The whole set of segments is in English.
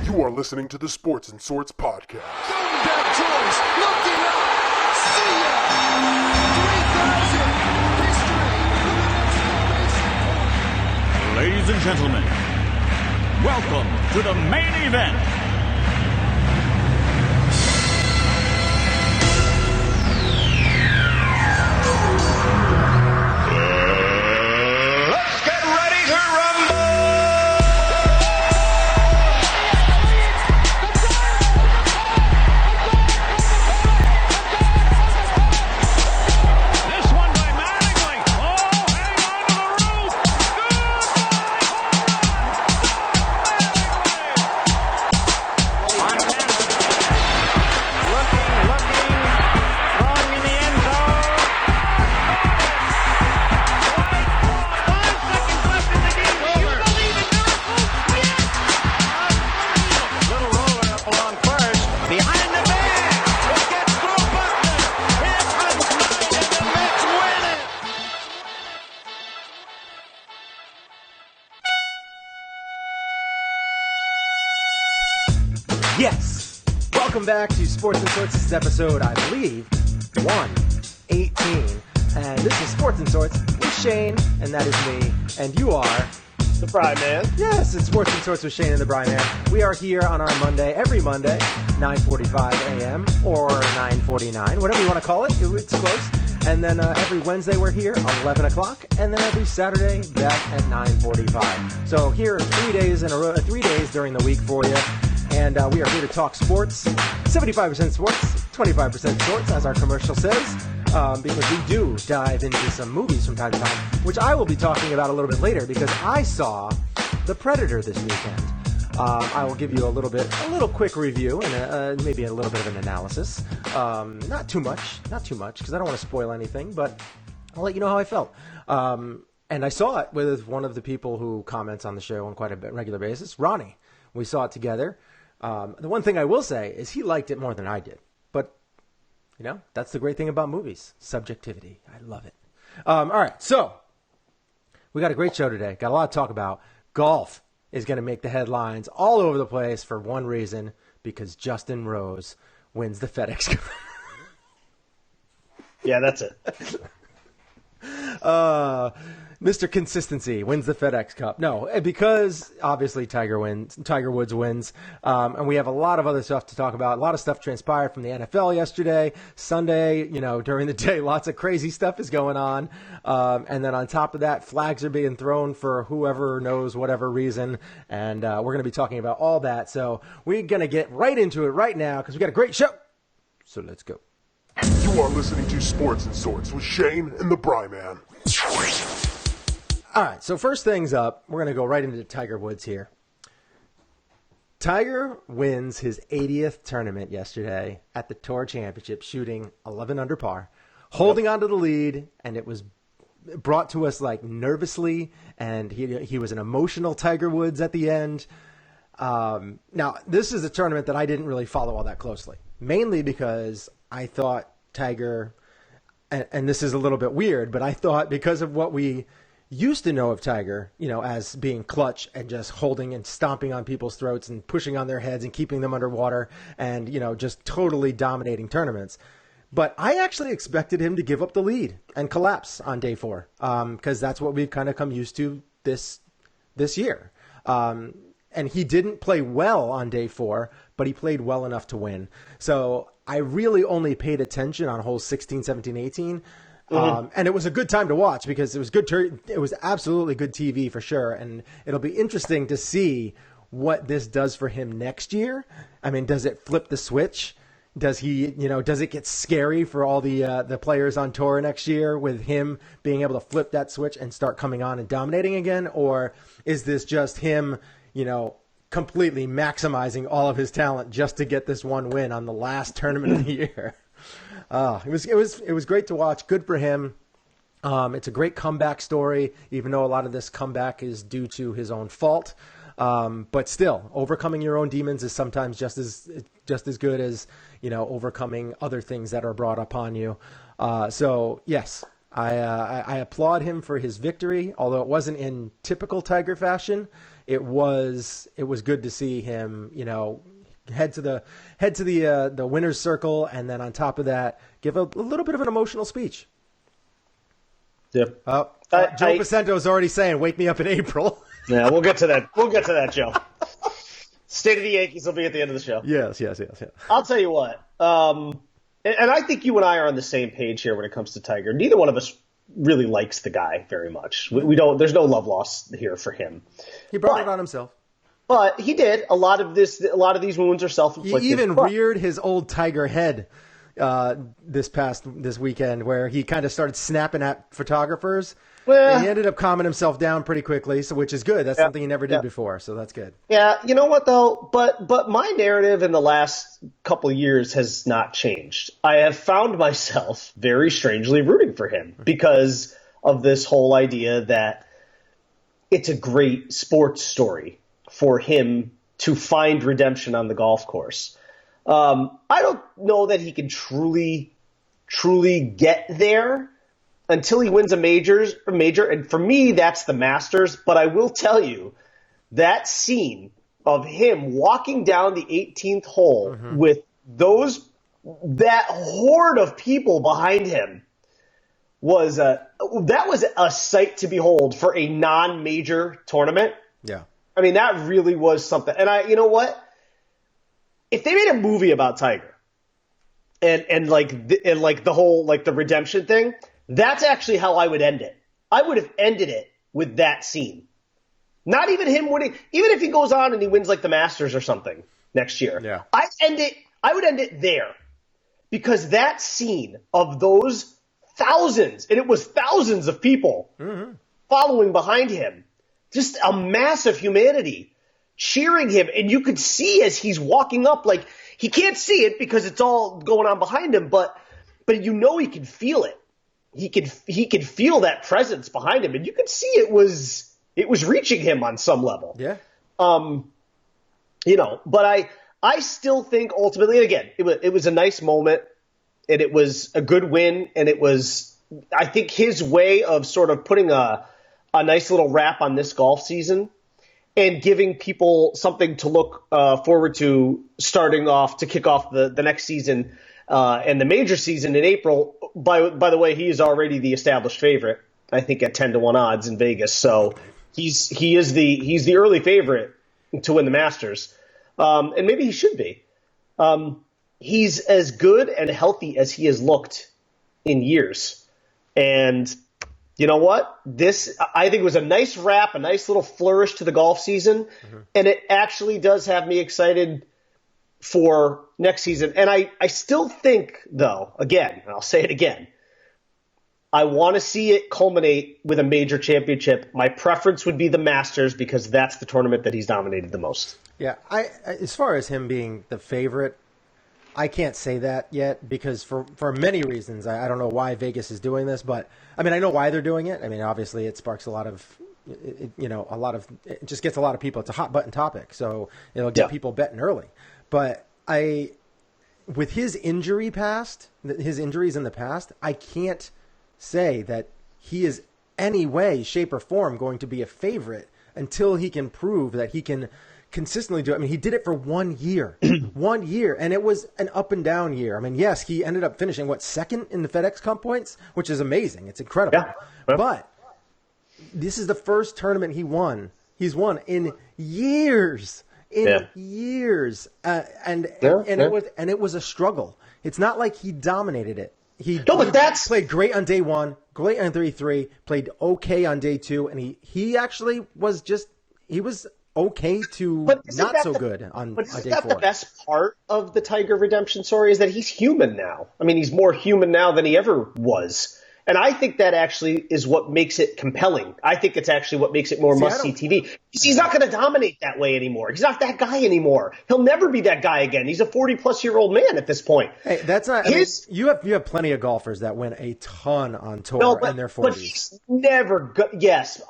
You are listening to the Sports and Sorts podcast. Going back choice, looking up, see ya! 3,000 history. Ladies and gentlemen, welcome to the main event. Let's get ready to rumble! This one by Mattingly. Oh, hang on to the roof. Looking, throwing in the end zone. 5 seconds left in the game. Do you believe in miracles? Yes! Little roller up along first. Behind the bag. It gets through Buckner. Here comes Knight, and the Mets win it. Yes! Welcome back to Sports and Sorts. This is episode, I believe, 118. And this is Sports and Sorts with Shane, and that is me. And you are... The BriMan. Yes, it's Sports and Sorts with Shane and the BriMan. We are here on our Monday, every Monday, 9:45 a.m. or 9:49, whatever you want to call it. It's close. And then every Wednesday we're here, 11 o'clock. And then every Saturday, back at 9:45. So here 3 days in a row, 3 days during the week for you. And we are here to talk sports, 75% sports, 25% sports, as our commercial says, because we do dive into some movies from time to time, which I will be talking about a little bit later, because I saw The Predator this weekend. I will give you a little quick review and maybe a little bit of an analysis. Not too much, because I don't want to spoil anything, but I'll let you know how I felt. And I saw it with one of the people who comments on the show on quite a regular basis, Ronnie. We saw it together. The one thing I will say is he liked it more than I did. But, you know, that's the great thing about movies. Subjectivity. I love it. All right, so we got a great show today. Got a lot to talk about. Golf is going to make the headlines all over the place for one reason, because Justin Rose wins the FedEx Cup. Yeah, that's it. Mr. Consistency wins the FedEx Cup. No, because obviously Tiger Woods wins. And we have a lot of other stuff to talk about. A lot of stuff transpired from the NFL yesterday. Sunday, during the day, lots of crazy stuff is going on. And then on top of that, flags are being thrown for whoever knows whatever reason. And we're going to be talking about all that. So we're going to get right into it right now because we got a great show. So let's go. You are listening to Sports and Sorts with Shane and the BriMan. All right, so first things up, we're going to go right into Tiger Woods here. Tiger wins his 80th tournament yesterday at the Tour Championship, shooting 11 under par, holding on to the lead, and it was brought to us like nervously, and he was an emotional Tiger Woods at the end. Now, this is a tournament that I didn't really follow all that closely, mainly because I thought Tiger, and this is a little bit weird, but I thought because of what we used to know of Tiger, as being clutch and just holding and stomping on people's throats and pushing on their heads and keeping them underwater and, just totally dominating tournaments. But I actually expected him to give up the lead and collapse on day 4, because that's what we've kind of come used to this year. And he didn't play well on day 4, but he played well enough to win. So I really only paid attention on holes 16, 17, 18. And it was a good time to watch because it was it was absolutely good TV for sure. And it'll be interesting to see what this does for him next year. I mean, does it flip the switch? Does he, does it get scary for all the players on tour next year with him being able to flip that switch and start coming on and dominating again? Or is this just him, completely maximizing all of his talent just to get this one win on the last tournament of the year? It was great to watch. Good for him. It's a great comeback story, even though a lot of this comeback is due to his own fault. But still, overcoming your own demons is sometimes just as good as, overcoming other things that are brought upon you. So yes, I applaud him for his victory, although it wasn't in typical Tiger fashion. it was good to see him, head to the winner's circle, and then on top of that, give a little bit of an emotional speech. Yep. Joe Pacento's already saying, "Wake me up in April." Yeah, we'll get to that. We'll get to that, Joe. State of the Yankees will be at the end of the show. Yes. I'll tell you what. And I think you and I are on the same page here when it comes to Tiger. Neither one of us really likes the guy very much. We don't. There's no love lost here for him. He brought it on himself. But he did. A lot of these wounds are self-inflicted. He even reared his old Tiger head this weekend, where he kind of started snapping at photographers. Well, he ended up calming himself down pretty quickly, which is good. That's something he never did before, so that's good. Yeah, you know what though? But my narrative in the last couple of years has not changed. I have found myself very strangely rooting for him because of this whole idea that it's a great sports story for him to find redemption on the golf course. I don't know that he can truly get there until he wins a major, and for me, that's the Masters. But I will tell you, that scene of him walking down the 18th hole with that horde of people behind him was a sight to behold for a non-major tournament. Yeah, I mean, that really was something. And you know what? If they made a movie about Tiger and the whole the redemption thing, that's actually how I would end it. I would have ended it with that scene. Not even him winning. Even if he goes on and he wins the Masters or something next year, yeah. I would end it there, because that scene of those thousands, and it was thousands of people following behind him, just a mass of humanity cheering him, and you could see as he's walking up, he can't see it because it's all going on behind him, but he can feel it. He could feel that presence behind him, and you could see it was reaching him on some level. Yeah. But I still think ultimately, and again, it was a nice moment, and it was a good win, and it was, I think, his way of sort of putting a nice little wrap on this golf season and giving people something to look forward to to kick off the next season and the major season in April. By the way, he is already the established favorite, I think, at 10-1 odds in Vegas. So he's the early favorite to win the Masters, and maybe he should be. He's as good and healthy as he has looked in years, and you know what? This, I think, was a nice wrap, a nice little flourish to the golf season, and it actually does have me excited for next season. And I still think, though, again, and I'll say it again, I want to see it culminate with a major championship. My preference would be the Masters, because that's the tournament that he's dominated the most. Yeah, as far as him being the favorite, I can't say that yet, because for many reasons. I don't know why Vegas is doing this, but I mean, I know why they're doing it. I mean, obviously it sparks it just gets a lot of people. It's a hot button topic, so it'll get people betting early. But with his injuries in the past, I can't say that he is any way, shape, or form going to be a favorite until he can prove that he can consistently do it. I mean, he did it for 1 year, and it was an up and down year. I mean, yes, he ended up finishing second in the FedEx Cup points, which is amazing. It's incredible. Yeah. But this is the first tournament he's won in years. Years, and it was a struggle. It's not like he dominated it. He played great on day one, great on day three, played okay on day two, and he actually was okay to not so good on day four. But isn't that the best part of the Tiger redemption story, is that he's human now? I mean, he's more human now than he ever was. And I think that actually is what makes it compelling. I think it's actually what makes it more must-see TV. He's not going to dominate that way anymore. He's not that guy anymore. He'll never be that guy again. He's a 40-plus-year-old man at this point. Hey, that's not. You have plenty of golfers that win a ton on tour in their 40s. But he's never. Yes,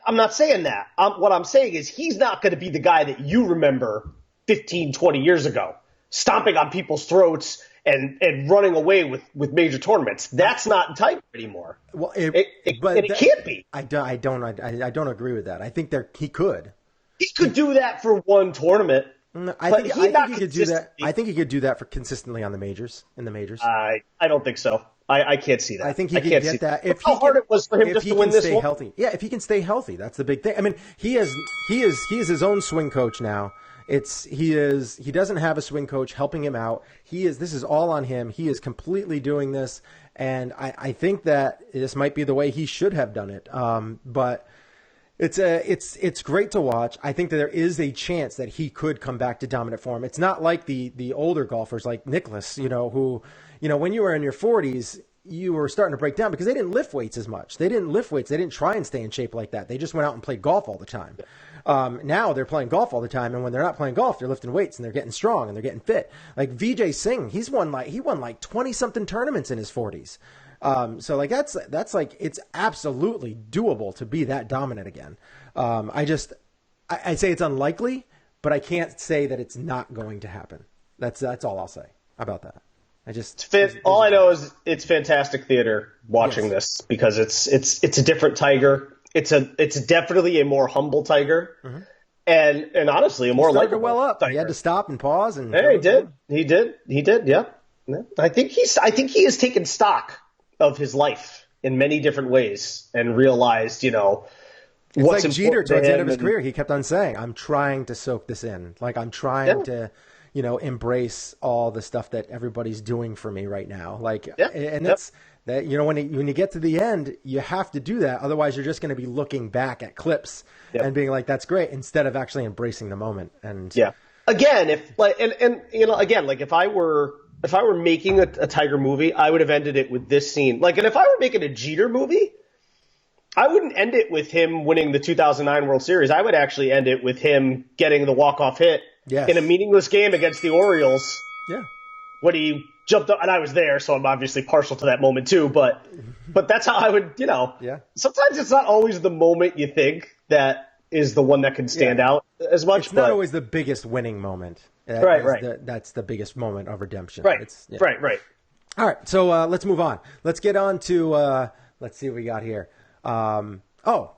I'm not saying that. What I'm saying is he's not going to be the guy that you remember 15, 20 years ago, stomping on people's throats and running away with major tournaments. That's not Tiger anymore. Well, it can't be. I don't agree with that. I think he could. He could do that for one tournament. I think he could do that. I think he could do that for consistently on the majors, in the majors. I don't think so. I can't see that. I think he can get that. If how hard it was for him just to win this one. Healthy. Yeah, if he can stay healthy, that's the big thing. I mean, he is his own swing coach now. He doesn't have a swing coach helping him out. This is all on him. He is completely doing this, and I think that this might be the way he should have done it. But it's great to watch. I think that there is a chance that he could come back to dominant form. It's not like the older golfers like Nicklaus, who, when you were in your 40s, you were starting to break down because they didn't lift weights as much. They didn't lift weights. They didn't try and stay in shape like that. They just went out and played golf all the time. Now they're playing golf all the time, and when they're not playing golf, they're lifting weights and they're getting strong and they're getting fit. Like Vijay Singh, he won like 20-something tournaments in his 40s. So like that's like it's absolutely doable to be that dominant again. I say it's unlikely, but I can't say that it's not going to happen. That's all I'll say about that. All I know is it's fantastic theater watching this because it's a different Tiger. It's definitely a more humble Tiger, and honestly a more likable well up. Tiger. He had to stop and pause, and he did. Yeah, I think he has taken stock of his life in many different ways and realized, what's like Jeter towards the end of his and career. He kept on saying, "I'm trying to soak this in. Like I'm trying to." Embrace all the stuff that everybody's doing for me right now. That's that, when you get to the end, you have to do that. Otherwise you're just going to be looking back at clips and being like, that's great, instead of actually embracing the moment. And again, if I were making a Tiger movie, I would have ended it with this scene. And if I were making a Jeter movie, I wouldn't end it with him winning the 2009 World Series. I would actually end it with him getting the walk-off hit in a meaningless game against the Orioles. Yeah. When he jumped up, and I was there, so I'm obviously partial to that moment too, but that's how I would, Sometimes it's not always the moment you think that is the one that can stand out as much. It's not always the biggest winning moment. Right. That's the biggest moment of redemption. Right. Right. All right, so let's move on. Let's get on to, let's see what we got here.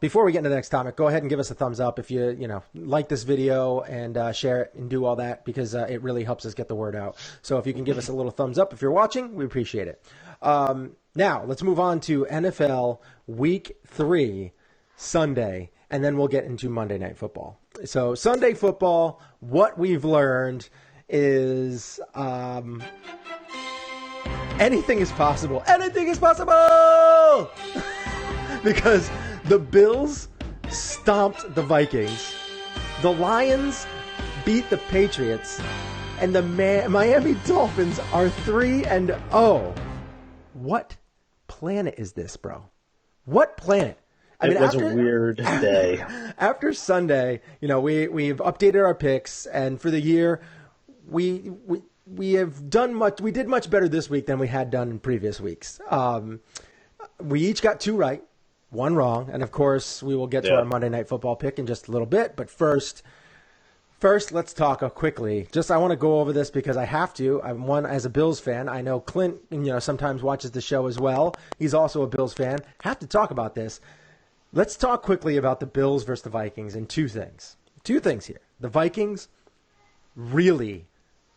Before we get into the next topic, go ahead and give us a thumbs up if you like this video and share it and do all that, because it really helps us get the word out. So if you can give us a little thumbs up if you're watching, we appreciate it. Now, let's move on to NFL Week 3, Sunday, and then we'll get into Monday Night Football. So Sunday football, what we've learned is anything is possible. Anything is possible! Because the Bills stomped the Vikings, the Lions beat the Patriots, and the Miami Dolphins are 3-0. What planet is this, bro? What planet? It was a weird day. After Sunday, we've updated our picks, and for the year, we have done much. We did much better this week than we had done in previous weeks. We each got 2 right. 1 wrong, and of course we will get to our Monday Night Football pick in just a little bit. But first, let's talk quickly. I want to go over this because I have to. I'm one as a Bills fan. I know Clint, sometimes watches the show as well. He's also a Bills fan. Have to talk about this. Let's talk quickly about the Bills versus the Vikings and 2 things. 2 things here. The Vikings really,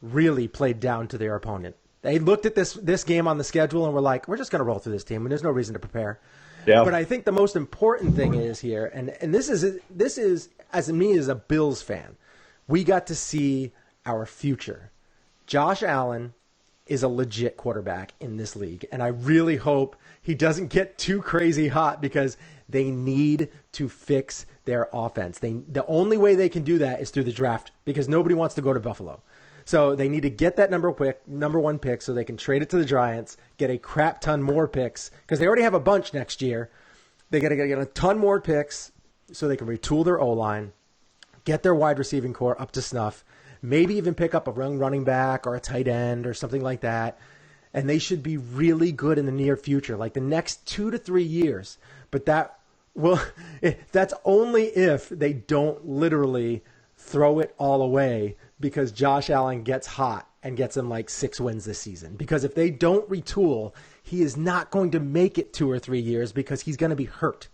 really played down to their opponent. They looked at this game on the schedule and were like, we're just going to roll through this team, and there's no reason to prepare. Yeah. But I think the most important thing is here, and this is as me as a Bills fan, we got to see our future. Josh Allen is a legit quarterback in this league, and I really hope he doesn't get too crazy hot because they need to fix their offense. The only way they can do that is through the draft because nobody wants to go to Buffalo. So they need to get that number 1 pick so they can trade it to the Giants, get a crap ton more picks because they already have a bunch next year. They got to get a ton more picks so they can retool their O-line, get their wide receiving core up to snuff, maybe even pick up a running back or a tight end or something like that. And they should be really good in the near future, like the next 2 to 3 years. But that's only if they don't literally throw it all away because Josh Allen gets hot and gets them like 6 wins this season. Because if they don't retool, he is not going to make it 2 or 3 years because he's going to be hurt.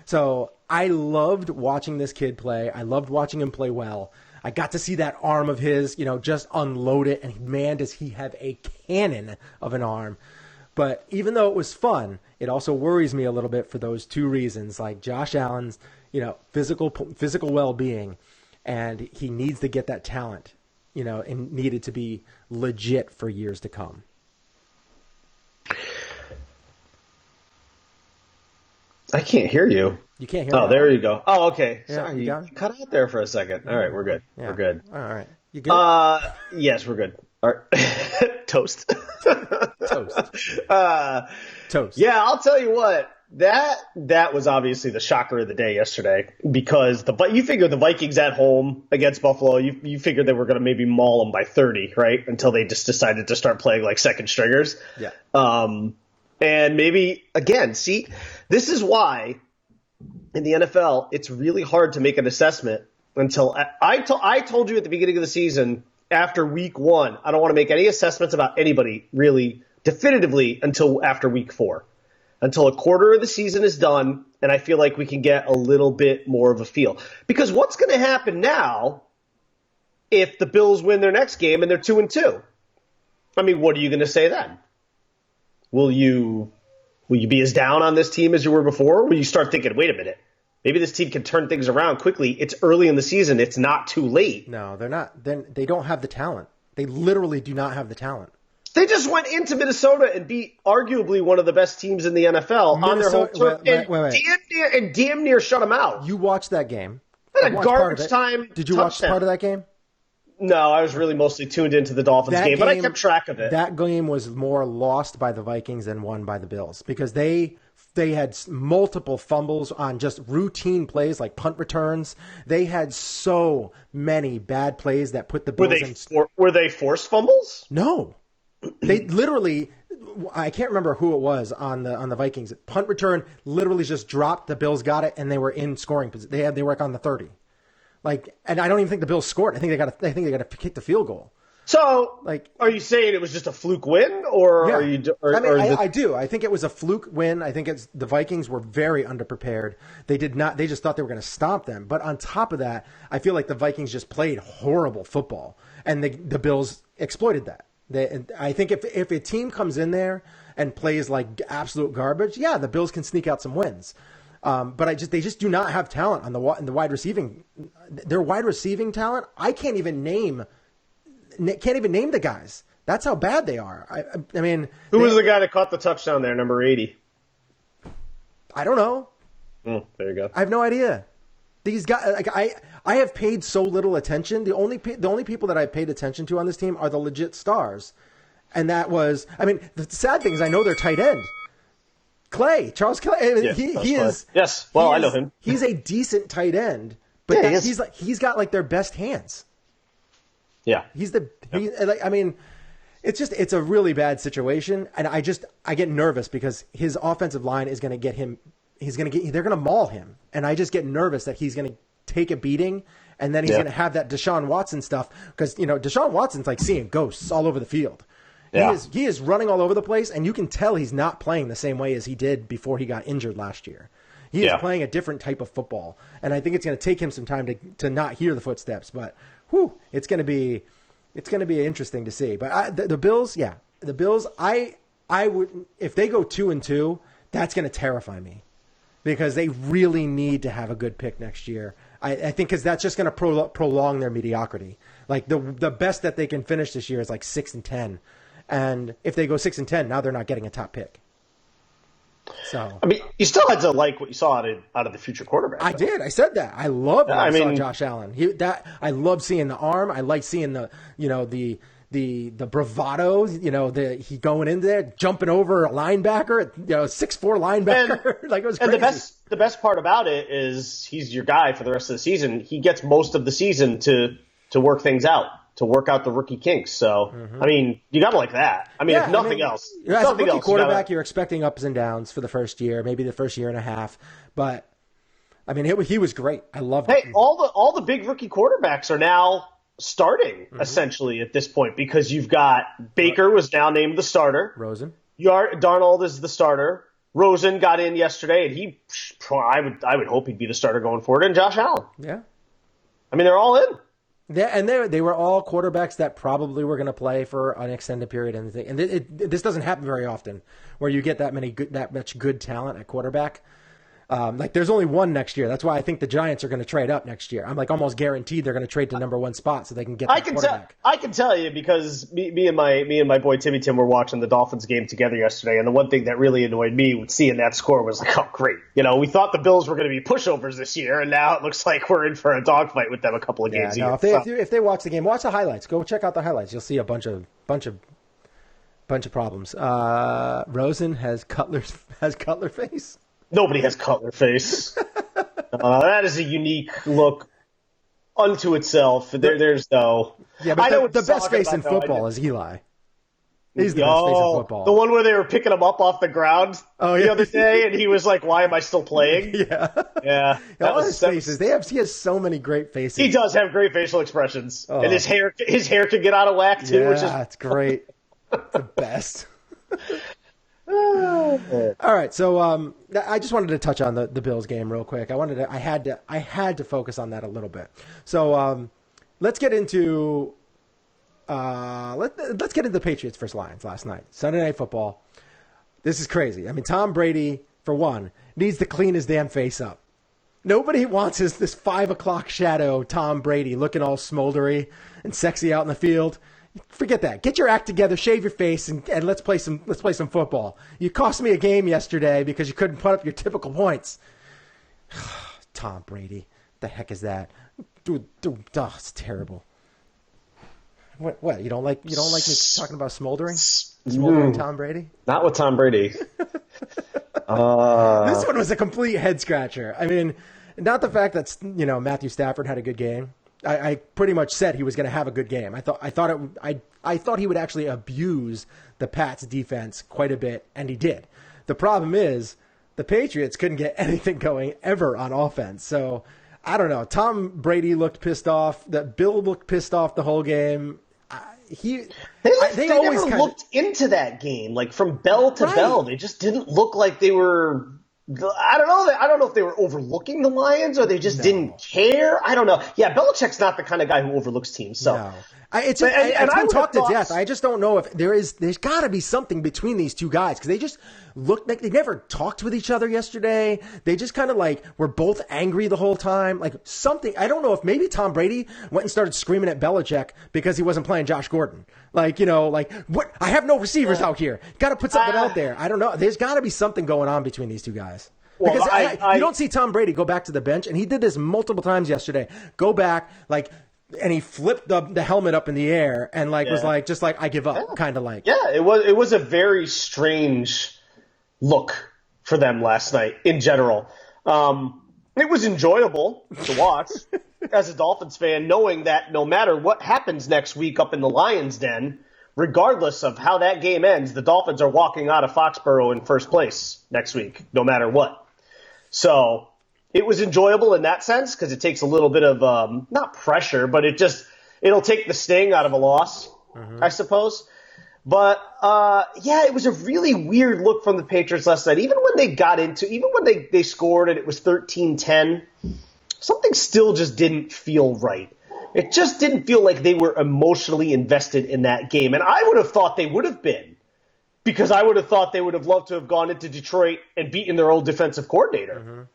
So I loved watching this kid play. I loved watching him play well. I got to see that arm of his, just unload it. And man, does he have a cannon of an arm. But even though it was fun, it also worries me a little bit for those two reasons, like Josh Allen's, physical well-being, and he needs to get that talent, and needed to be legit for years to come. I can't hear you. You can't hear me? Oh, there you go. Oh, okay. Yeah, Sorry, you you cut out there for a second. All right, we're good. Yeah. We're good. All right. You good? Yes, we're good. All right. Toast. Toast. Toast. Yeah, I'll tell you what. That was obviously the shocker of the day yesterday, because you figured the Vikings at home against Buffalo, you figured they were going to maybe maul them by 30, right? Until they just decided to start playing like second stringers. Yeah. And maybe, again, see, this is why in the NFL it's really hard to make an assessment until I told you at the beginning of the season, after week 1, I don't want to make any assessments about anybody really definitively until after week 4, until a quarter of the season is done, and I feel like we can get a little bit more of a feel. Because what's going to happen now if the Bills win their next game and they're 2-2? I mean, what are you going to say then? Will you be as down on this team as you were before? Will you start thinking, wait a minute, maybe this team can turn things around quickly? It's early in the season. It's not too late. No, they're not. They don't have the talent. They literally do not have the talent. They just went into Minnesota and beat arguably one of the best teams in the NFL on their home turf, and damn near shut them out. You watched that game. Had a garbage time. Did you watch part of that game? No, I was really mostly tuned into the Dolphins game, but I kept track of it. That game was more lost by the Vikings than won by the Bills, because they had multiple fumbles on just routine plays like punt returns. They had so many bad plays that put the Bills Were they forced fumbles? No. They literally, I can't remember who it was on the Vikings. Punt return literally just dropped. The Bills got it, and they were in scoring position. They were on the 30. And I don't even think the Bills scored. I think they got to kick the field goal. So, are you saying it was just a fluke win, or yeah. are you? I do. I think it was a fluke win. I think the Vikings were very underprepared. They did not. They just thought they were going to stomp them. But on top of that, I feel like the Vikings just played horrible football, and the Bills exploited that. I think if a team comes in there and plays like absolute garbage, yeah, the Bills can sneak out some wins. But they just do not have talent on the wide receiving. Their wide receiving talent, I can't even name the guys. That's how bad they are. I mean, who was the guy that caught the touchdown there, number 80? I don't know. There you go. I have no idea. These guys, I have paid so little attention. The only people that I paid attention to on this team are the legit stars, and that was. I mean, the sad thing is I know their tight end. Charles Clay. I mean, he is. Yes. Well, I know him. He's a decent tight end, but he's got like their best hands. Yeah. It's a really bad situation, and I get nervous because his offensive line is going to get him. They're going to maul him, and I just get nervous that he's going to take a beating, and then he's going to have that Deshaun Watson stuff, because Deshaun Watson's like seeing ghosts all over the field. Yeah. He is running all over the place, and you can tell he's not playing the same way as he did before he got injured last year. He is playing a different type of football, and I think it's going to take him some time to not hear the footsteps. But it's going to be interesting to see. But the Bills, I would, if they go 2-2, that's going to terrify me, because they really need to have a good pick next year. I think because that's just going to prolong their mediocrity. Like the best that they can finish this year is like 6-10. And if they go 6-10, now they're not getting a top pick. So I mean, you still had to like what you saw out of the future quarterback. I did. I said that. I loved when I saw Josh Allen. I love seeing the arm. I like seeing the bravado. He going in there, jumping over a linebacker. 6'4" linebacker. Like it was crazy. And the best part about it is he's your guy for the rest of the season. He gets most of the season to work things out, to work out the rookie kinks. So, I mean, you got to like that. I mean, if nothing else. As a rookie quarterback, you're expecting ups and downs for the first year, maybe the first year and a half. But, I mean, he was great. I loved it. Hey, all the big rookie quarterbacks are now starting, essentially, at this point, because you've got Baker was now named the starter. Rosen. Darnold is the starter. Rosen got in yesterday, and I would hope he'd be the starter going forward, and Josh Allen. Yeah. I mean, they're all in. They were all quarterbacks that probably were going to play for an extended period, and this doesn't happen very often, where you get that much good talent at quarterback. There's only one next year. That's why I think the Giants are going to trade up next year. I'm almost guaranteed they're going to trade to number one spot so they can get that quarterback. I can tell you because me and my boy Timmy Tim were watching the Dolphins game together yesterday, and the one thing that really annoyed me with seeing that score was like, oh great, we thought the Bills were going to be pushovers this year, and now it looks like we're in for a dogfight with them a couple of games. Yeah, if they watch the game, watch the highlights. Go check out the highlights. You'll see a bunch of problems. Rosen has Cutler face. Nobody has Cutler face. That is a unique look unto itself. There's no. Yeah, but the best face in football is Eli. He's the best face in football. The one where they were picking him up off the ground the other day, and he was like, "Why am I still playing?" Yeah. All his faces. He has so many great faces. He does have great facial expressions, and his hair can get out of whack too. Yeah, which is that's great. The best. All right, so I just wanted to touch on the Bills game real quick. I had to focus on that a little bit. So let's get into let's get into the Patriots versus Lions last night, Sunday Night Football. This is crazy. I mean, Tom Brady, for one, needs to clean his damn face up. Nobody wants this 5 o'clock shadow Tom Brady looking all smoldery and sexy out in the field. Forget that. Get your act together, shave your face, and let's play some football. You cost me a game yesterday because you couldn't put up your typical points. Tom Brady, the heck is that? Dude, it's terrible. What? You don't like me talking about smoldering Tom Brady? Not with Tom Brady. This one was a complete head scratcher. I mean, not the fact that Matthew Stafford had a good game. I pretty much said he was going to have a good game. I thought he would actually abuse the Pats defense quite a bit, and he did. The problem is the Patriots couldn't get anything going ever on offense. So I don't know. Tom Brady looked pissed off. Bill looked pissed off the whole game. They always never looked into that game, like from bell to bell. They just didn't look like they were. I don't know. I don't know if they were overlooking the Lions or they just didn't care. I don't know. Yeah, Belichick's not the kind of guy who overlooks teams. So. No. It's been talked to death. I just don't know if there's got to be something between these two guys because they just looked like they never talked with each other yesterday. They just kind of were both angry the whole time. Like something, I don't know if maybe Tom Brady went and started screaming at Belichick because he wasn't playing Josh Gordon. What? I have no receivers out here. Got to put something out there. I don't know. There's got to be something going on between these two guys. Because you don't see Tom Brady go back to the bench, and he did this multiple times yesterday. Go back, and he flipped the helmet up in the air and was I give up, kind of like. Yeah, it was a very strange look for them last night in general. It was enjoyable to watch as a Dolphins fan, knowing that no matter what happens next week up in the Lions' den, regardless of how that game ends, the Dolphins are walking out of Foxborough in first place next week, no matter what. So it was enjoyable in that sense because it takes a little bit of not pressure, but it'll take the sting out of a loss, I suppose. But it was a really weird look from the Patriots last night. Even when they scored and it was 13-10, something still just didn't feel right. It just didn't feel like they were emotionally invested in that game, and I would have thought they would have been. Because I would have thought they would have loved to have gone into Detroit and beaten their old defensive coordinator.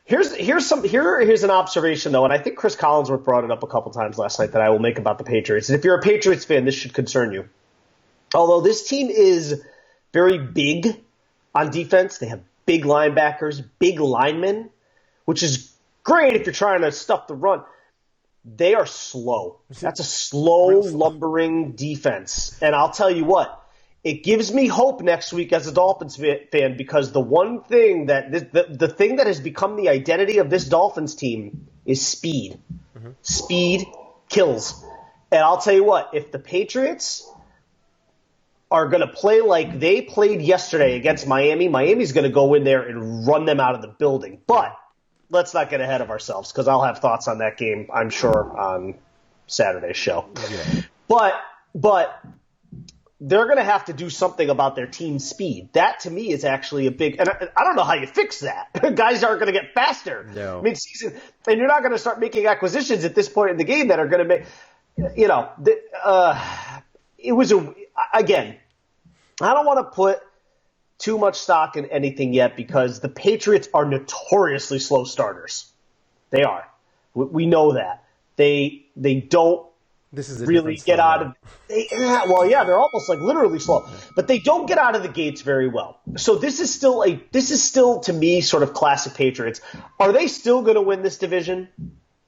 Here's an observation, though, and I think Chris Collinsworth brought it up a couple times last night that I will make about the Patriots. And if you're a Patriots fan, this should concern you. Although this team is very big on defense, they have big linebackers, big linemen, which is great if you're trying to stuff the run. They are slow. That's a slow, lumbering defense. And I'll tell you what. It gives me hope next week as a Dolphins fan because the one thing the thing that has become the identity of this Dolphins team is speed. Speed kills. And I'll tell you what, if the Patriots are going to play like they played yesterday against Miami, Miami's going to go in there and run them out of the building. But let's not get ahead of ourselves because I'll have thoughts on that game, I'm sure, on Saturday's show. Yeah. But they're going to have to do something about their team speed. That to me is actually a big, and I don't know how you fix that. Guys aren't going to get faster mid-season, and you're not going to start making acquisitions at this point in the game that are going to make, it was again, I don't want to put too much stock in anything yet because the Patriots are notoriously slow starters. They are. We know that. They don't really get out of they're almost like literally slow, but they don't get out of the gates very well. So this is still to me sort of classic Patriots. Are they still going to win this division?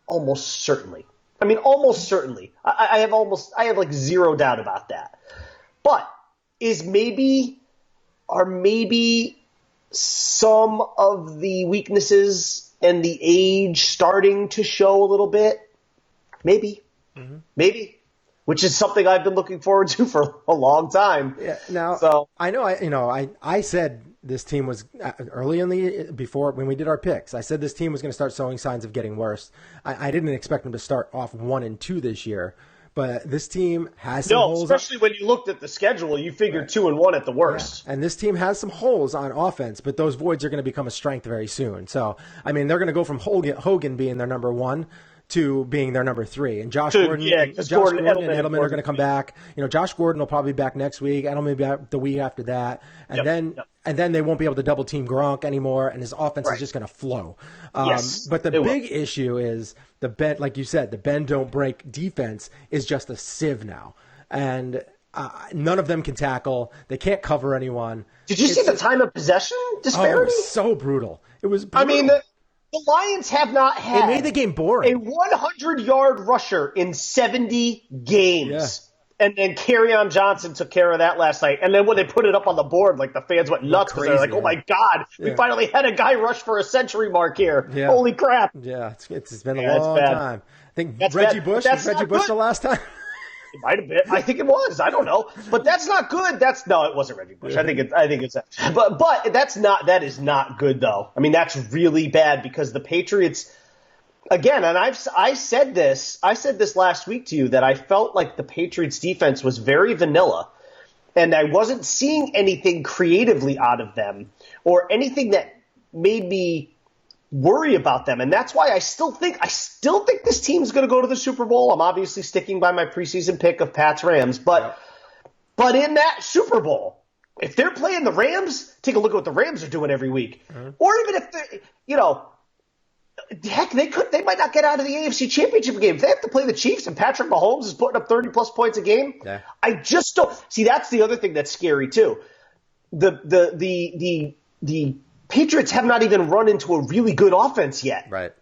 Almost certainly. I mean, almost certainly. I have like zero doubt about that. But are maybe some of the weaknesses and the age starting to show a little bit? Maybe. Maybe, which is something I've been looking forward to for a long time. Yeah. Now, I know, I said this team was early before when we did our picks. I said this team was going to start showing signs of getting worse. I didn't expect them to start off 1-2 this year, but this team has some holes. Especially when you looked at the schedule, you figured 2-1 at the worst. Yeah. And this team has some holes on offense, but those voids are going to become a strength very soon. So, I mean, they're going to go from Hogan being their number 1 to being their number 3. And Josh Gordon and Edelman are going to come back. Josh Gordon will probably be back next week. Edelman will be back the week after that. And then they won't be able to double team Gronk anymore, and his offense is just going to flow. But the big issue is the bend, like you said, the bend don't break defense is just a sieve now. And none of them can tackle. They can't cover anyone. Did you see the time of possession disparity? Oh, it was so brutal. It was brutal. I mean, the Lions have not had it made the game boring. A 100-yard rusher in 70 games. Yeah. And then Kerryon Johnson took care of that last night. And then when they put it up on the board, like the fans went nuts because they're like, "Oh my God, we finally had a guy rush for a century mark here! Yeah. Holy crap!" Yeah, it's been a long time. I think Reggie Bush was Reggie Bush the last time. It might have been. I think it was. I don't know, but that's not good. No, it wasn't Reggie Bush. I think it's. But that is not good though. I mean, that's really bad because the Patriots, again, and I said this last week to you that I felt like the Patriots defense was very vanilla, and I wasn't seeing anything creatively out of them or anything that made me worry about them, and that's why I still think this team's going to go to the Super Bowl. I'm obviously sticking by my preseason pick of Pats Rams, but in that Super Bowl, if they're playing the Rams, take a look at what the Rams are doing every week, or even if they might not get out of the AFC Championship game. If they have to play the Chiefs and Patrick Mahomes is putting up 30+ points a game, I just don't see. That's the other thing that's scary too. The Patriots have not even run into a really good offense yet. Right.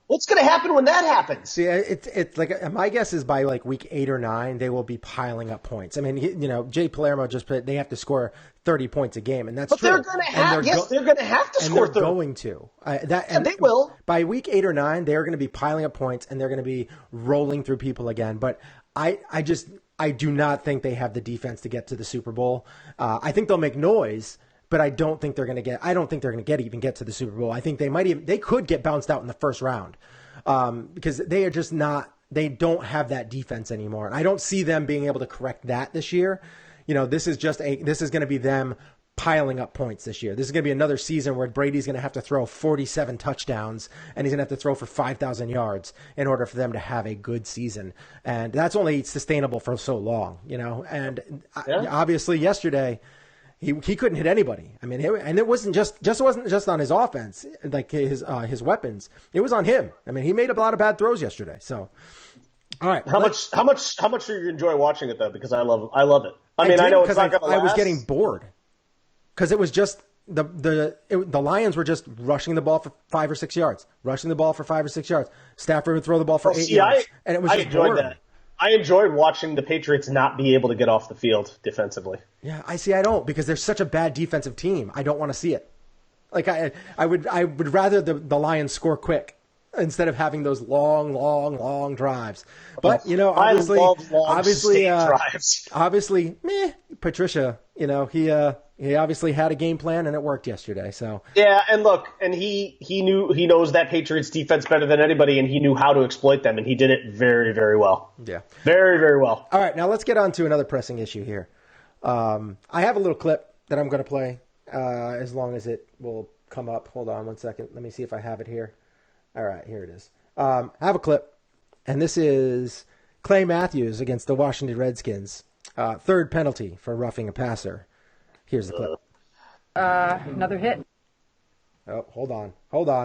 What's going to happen when that happens? See, it's like my guess is by like week 8 or 9 they will be piling up points. I mean, Jay Palermo just put they have to score 30 points a game, and that's true. They're going to have. They're going to have to score 30. They're going to. They will. By week 8 or 9, they're going to be piling up points, and they're going to be rolling through people again. But I do not think they have the defense to get to the Super Bowl. I think they'll make noise. But I don't think they're going to get. I don't think they're going to even get to the Super Bowl. I think they could get bounced out in the first round because they are just not. They don't have that defense anymore, and I don't see them being able to correct that this year. This is going to be them piling up points this year. This is going to be another season where Brady's going to have to throw 47 touchdowns, and he's going to have to throw for 5,000 yards in order for them to have a good season, and that's only sustainable for so long, And obviously, yesterday. He couldn't hit anybody. I mean, it wasn't just on his offense, like his weapons. It was on him. I mean, he made a lot of bad throws yesterday. So, all right. How much do you enjoy watching it though? Because I love it. I know it's not going to last. I was getting bored because it was just the Lions were just rushing the ball for 5 or 6 yards, Stafford would throw the ball for 8 yards, and it was just boring. That. I enjoyed watching the Patriots not be able to get off the field defensively. Yeah, I don't because they're such a bad defensive team. I don't want to see it. Like I would rather the Lions score quick instead of having those long drives. But obviously, Patricia, he obviously had a game plan and it worked yesterday. So yeah, and look, and he knows that Patriots defense better than anybody, and he knew how to exploit them, and he did it very, very well. Yeah, very, very well. All right, now let's get on to another pressing issue here. I have a little clip that I'm going to play as long as it will come up. Hold on one second. Let me see if I have it here. All right, here it is. I have a clip, and this is Clay Matthews against the Washington Redskins. Third penalty for roughing a passer. Here's the clip. Another hit. Oh, hold on.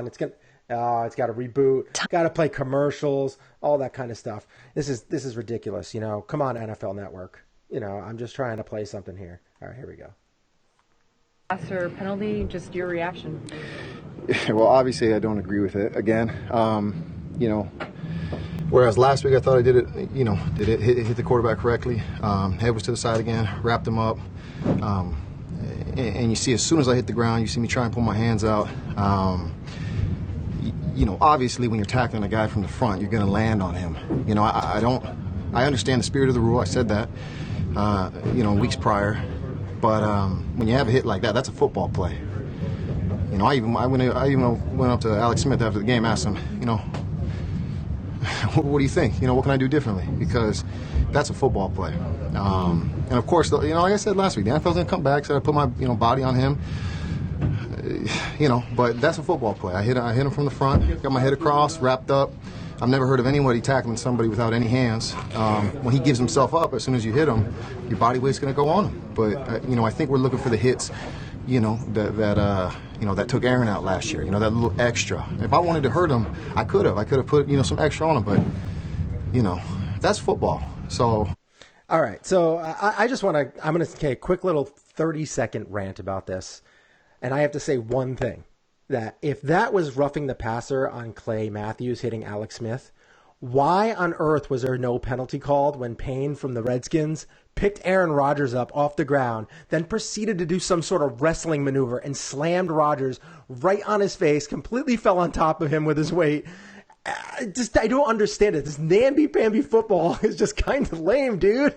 It's got to reboot. Got to play commercials, all that kind of stuff. This is ridiculous. Come on, NFL Network. I'm just trying to play something here. All right, here we go. Passer penalty, just your reaction. Well, obviously, I don't agree with it. Again, whereas last week I thought I did it, hit the quarterback correctly. Head was to the side again, wrapped him up. And you see, as soon as I hit the ground, you see me try and pull my hands out. Obviously, when you're tackling a guy from the front, you're going to land on him. I understand the spirit of the rule. I said that, weeks prior. But when you have a hit like that, that's a football play. I even went up to Alex Smith after the game, asked him, what do you think? What can I do differently? Because that's a football play. And of course, like I said last week, the NFL's gonna come back. So I put my body on him. But that's a football play. I hit him from the front, got my head across, wrapped up. I've never heard of anybody tackling somebody without any hands. When he gives himself up, as soon as you hit him, your body weight's going to go on him. But I think we're looking for the hits, that took Aaron out last year. That little extra. If I wanted to hurt him, I could have put some extra on him. But that's football. So. All right. So I just want to. I'm going to take a quick little 30-second rant about this, and I have to say one thing. That if that was roughing the passer on Clay Matthews hitting Alex Smith, why on earth was there no penalty called when Payne from the Redskins picked Aaron Rodgers up off the ground, then proceeded to do some sort of wrestling maneuver and slammed Rodgers right on his face, completely fell on top of him with his weight? I don't understand it. This namby-pamby football is just kind of lame, dude.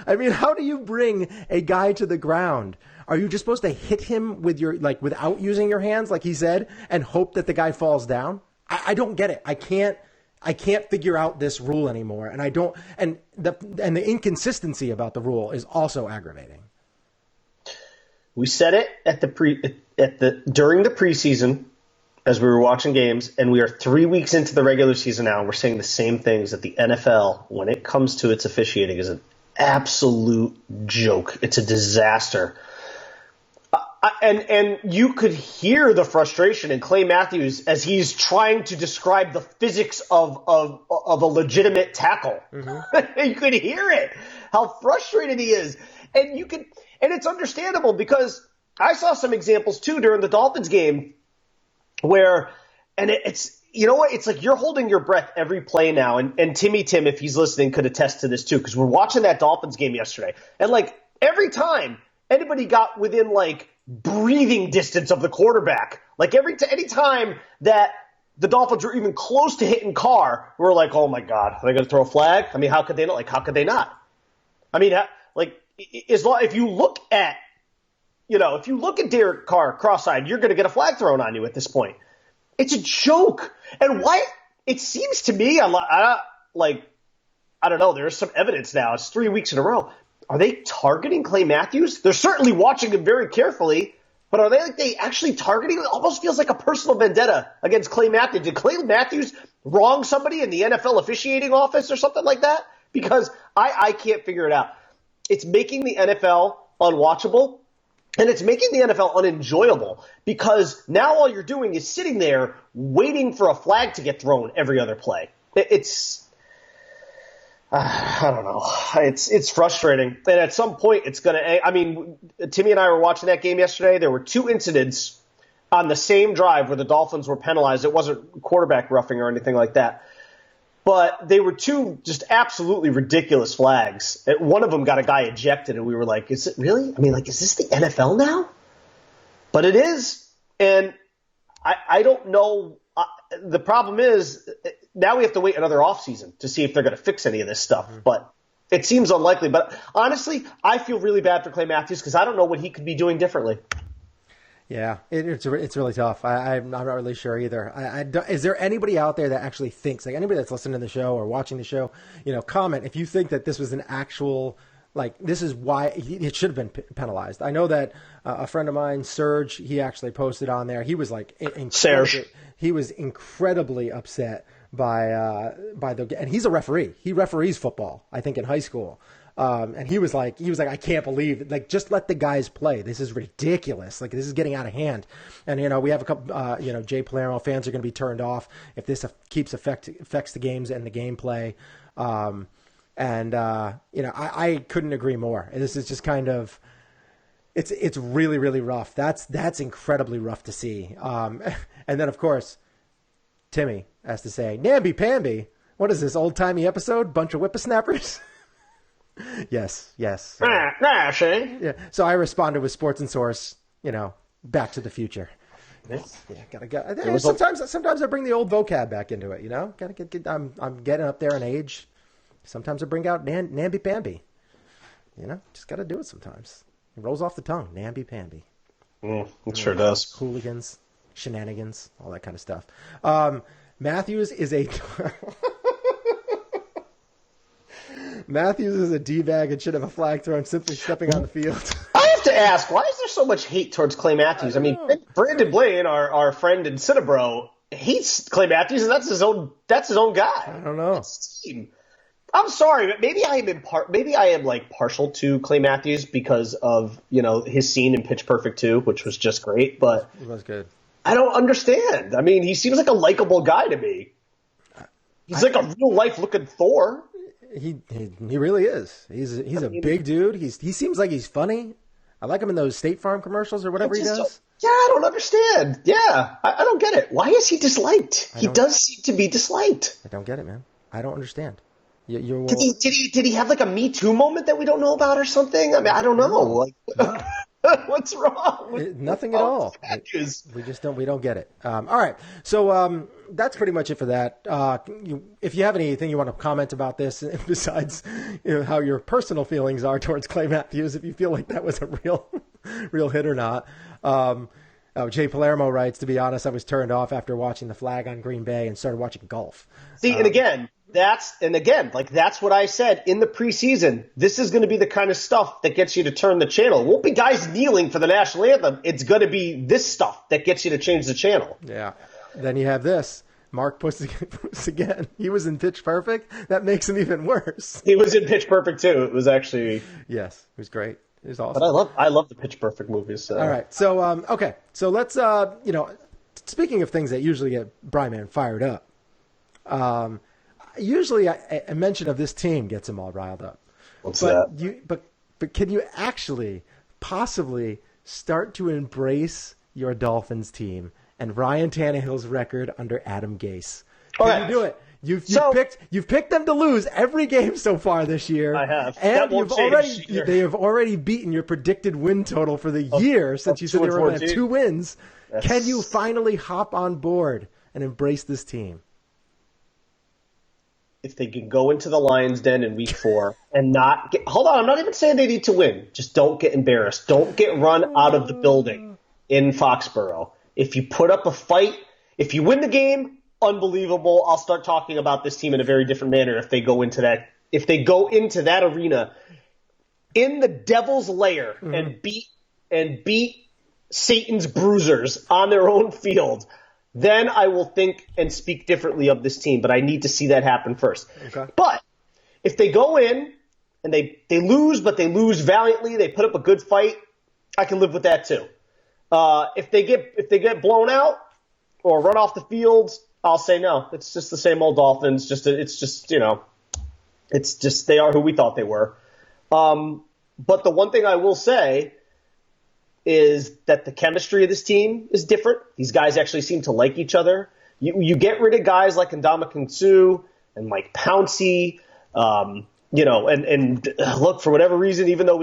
I mean, how do you bring a guy to the ground? Are you just supposed to hit him with without using your hands, like he said, and hope that the guy falls down? I don't get it. I can't figure out this rule anymore, and I don't. And the inconsistency about the rule is also aggravating. We said it during the preseason as we were watching games, and we are 3 weeks into the regular season now, and we're saying the same things, that the NFL, when it comes to its officiating, is an absolute joke. It's a disaster. And you could hear the frustration in Clay Matthews as he's trying to describe the physics of a legitimate tackle. Mm-hmm. You could hear it, how frustrated he is. And it's understandable, because I saw some examples too during the Dolphins game where, and it's, it's like you're holding your breath every play now. And Timmy Tim, if he's listening, could attest to this too, because we're watching that Dolphins game yesterday. And every time anybody got within breathing distance of the quarterback, any time that the Dolphins were even close to hitting Carr, we were like, oh my God, are they going to throw a flag? I mean, how could they not? How could they not? I mean, if you look at Derek Carr cross-eyed, you're going to get a flag thrown on you at this point. It's a joke. And why? It seems to me, I don't know. There's some evidence now. It's 3 weeks in a row. Are they targeting Clay Matthews? They're certainly watching him very carefully, but are they actually targeting him? It almost feels like a personal vendetta against Clay Matthews. Did Clay Matthews wrong somebody in the NFL officiating office or something like that? Because I can't figure it out. It's making the NFL unwatchable, and it's making the NFL unenjoyable, because now all you're doing is sitting there waiting for a flag to get thrown every other play. I don't know. It's frustrating. And at some point it's going to – I mean, Timmy and I were watching that game yesterday. There were two incidents on the same drive where the Dolphins were penalized. It wasn't quarterback roughing or anything like that. But they were two just absolutely ridiculous flags. One of them got a guy ejected, and we were like, is it really? I mean, is this the NFL now? But it is. And I don't know. The problem is now we have to wait another offseason to see if they're going to fix any of this stuff. Mm-hmm. But it seems unlikely. But honestly, I feel really bad for Clay Matthews because I don't know what he could be doing differently. Yeah, it's really tough. I'm not really sure either. Is there anybody out there that actually thinks, anybody that's listening to the show or watching the show, comment if you think that this was an actual Like, this is why it should have been penalized. I know that a friend of mine, Serge, he actually posted on there. He was like, he was incredibly upset by and he's a referee. He referees football, I think, in high school. And he was like, I can't believe it. Like, just let the guys play. This is ridiculous. Like, this is getting out of hand. And, we have a couple, Jay Palermo fans are going to be turned off if this affects the games and the gameplay. I couldn't agree more. This is just kind of, it's really, really rough. That's incredibly rough to see. And then, of course, Timmy has to say, namby-pamby. What is this, old-timey episode? Bunch of whippersnappers? Yes. Shane. Yeah. So I responded with Sports and Source, Back to the Future. Yes. Yeah, sometimes I bring the old vocab back into it, Gotta get I'm getting up there in age. Sometimes I bring out namby-pamby. Just got to do it sometimes. It rolls off the tongue, namby-pamby. It sure does. Hooligans, shenanigans, all that kind of stuff. Matthews is a D-bag and should have a flag thrown simply stepping on the field. I have to ask, why is there so much hate towards Clay Matthews? I mean, Brandon Blaine, our friend in Cinnabro, hates Clay Matthews, and that's his own guy. I don't know. I'm sorry, but maybe I am like partial to Clay Matthews because of his scene in Pitch Perfect 2, which was just great. But it was good. I don't understand. I mean, he seems like a likable guy to me. He's like a real life looking Thor. He really is. He's a big dude. He seems like he's funny. I like him in those State Farm commercials or whatever he does. Yeah, I don't understand. Yeah, I don't get it. Why is he disliked? He does seem to be disliked. I don't get it, man. I don't understand. Did he have like a Me Too moment that we don't know about or something? I mean, I don't know. Like, what's wrong? Nothing at all. We don't get it. All right. So that's pretty much it for that. If you have anything you want to comment about this, besides how your personal feelings are towards Clay Matthews, if you feel like that was a real hit or not. Jay Palermo writes, to be honest, I was turned off after watching the flag on Green Bay and started watching golf. See, and again, that's what I said in the preseason. This is going to be the kind of stuff that gets you to turn the channel. It won't be guys kneeling for the national anthem. It's going to be this stuff that gets you to change the channel. Yeah. Then you have this. Mark Puss again. He was in Pitch Perfect. That makes him even worse. He was in Pitch Perfect too. It was actually yes, it was great. It was awesome. But I love the Pitch Perfect movies. So. All right. So okay. So let's speaking of things that usually get Bryman fired up. Usually a mention of this team gets him all riled up. What's that? But can you actually possibly start to embrace your Dolphins team and Ryan Tannehill's record under Adam Gase? Can you do it? You've picked them to lose every game so far this year. I have. And they have already beaten your predicted win total for the year since you said they were going to have 2 wins. Yes. Can you finally hop on board and embrace this team? If they can go into the Lions' Den in week 4 and not get – hold on, I'm not even saying they need to win. Just don't get embarrassed. Don't get run out of the building in Foxborough. If you put up a fight, if you win the game, unbelievable. I'll start talking about this team in a very different manner if they go into that arena in the Devil's Lair and beat Satan's bruisers on their own field. Then I will think and speak differently of this team, but I need to see that happen first. Okay. But if they go in and they lose, but they lose valiantly, they put up a good fight, I can live with that too. If they get blown out or run off the field, I'll say no. It's just the same old Dolphins. It's just they are who we thought they were. But the one thing I will say is that the chemistry of this team is different. These guys actually seem to like each other. You get rid of guys like Ndamukong Suh and Mike Pouncey, and look, for whatever reason, even though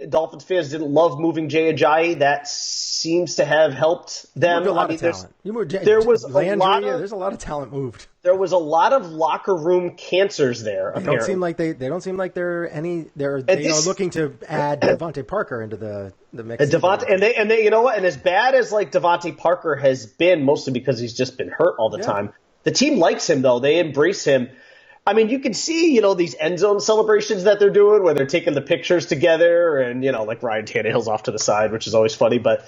Dolphins fans didn't love moving Jay Ajayi, that seems to have helped them. There's a lot of talent moved. There was a lot of locker room cancers there. They don't seem like they're looking to add Devontae Parker into the mix. And they you know what? And as bad as like Devontae Parker has been, mostly because he's just been hurt all the time, the team likes him though. They embrace him. I mean, you can see, these end zone celebrations that they're doing where they're taking the pictures together and, like Ryan Tannehill's off to the side, which is always funny. But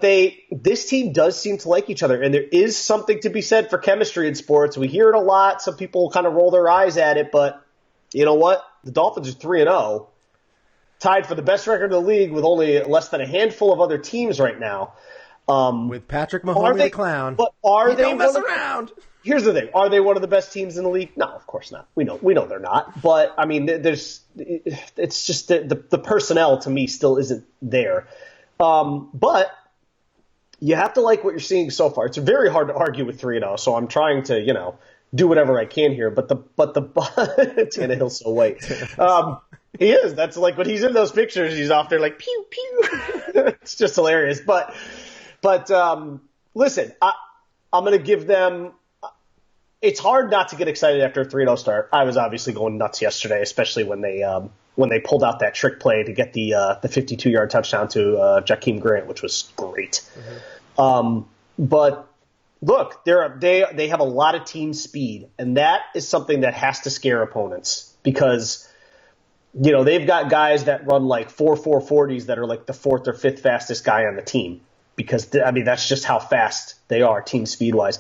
this team does seem to like each other. And there is something to be said for chemistry in sports. We hear it a lot. Some people kind of roll their eyes at it. But you know what? The Dolphins are 3-0, tied for the best record in the league with only less than a handful of other teams right now. With Patrick Mahomes the clown. But are they don't mess around? Here's the thing. Are they one of the best teams in the league? No, of course not. We know they're not. But, I mean, it's just the personnel, to me, still isn't there. But you have to like what you're seeing so far. It's very hard to argue with 3-0, so I'm trying to, do whatever I can here. But Tannehill's so white. He is. That's like when he's in those pictures, he's off there like, pew, pew. It's just hilarious. But listen, I'm going to give them – it's hard not to get excited after a 3-0 start. I was obviously going nuts yesterday, especially when they pulled out that trick play to get the 52-yard touchdown to Jakeem Grant, which was great. Mm-hmm. But look, they have a lot of team speed, and that is something that has to scare opponents because they've got guys that run like 4.40s that are like the fourth or fifth fastest guy on the team. Because, that's just how fast they are, team speed-wise.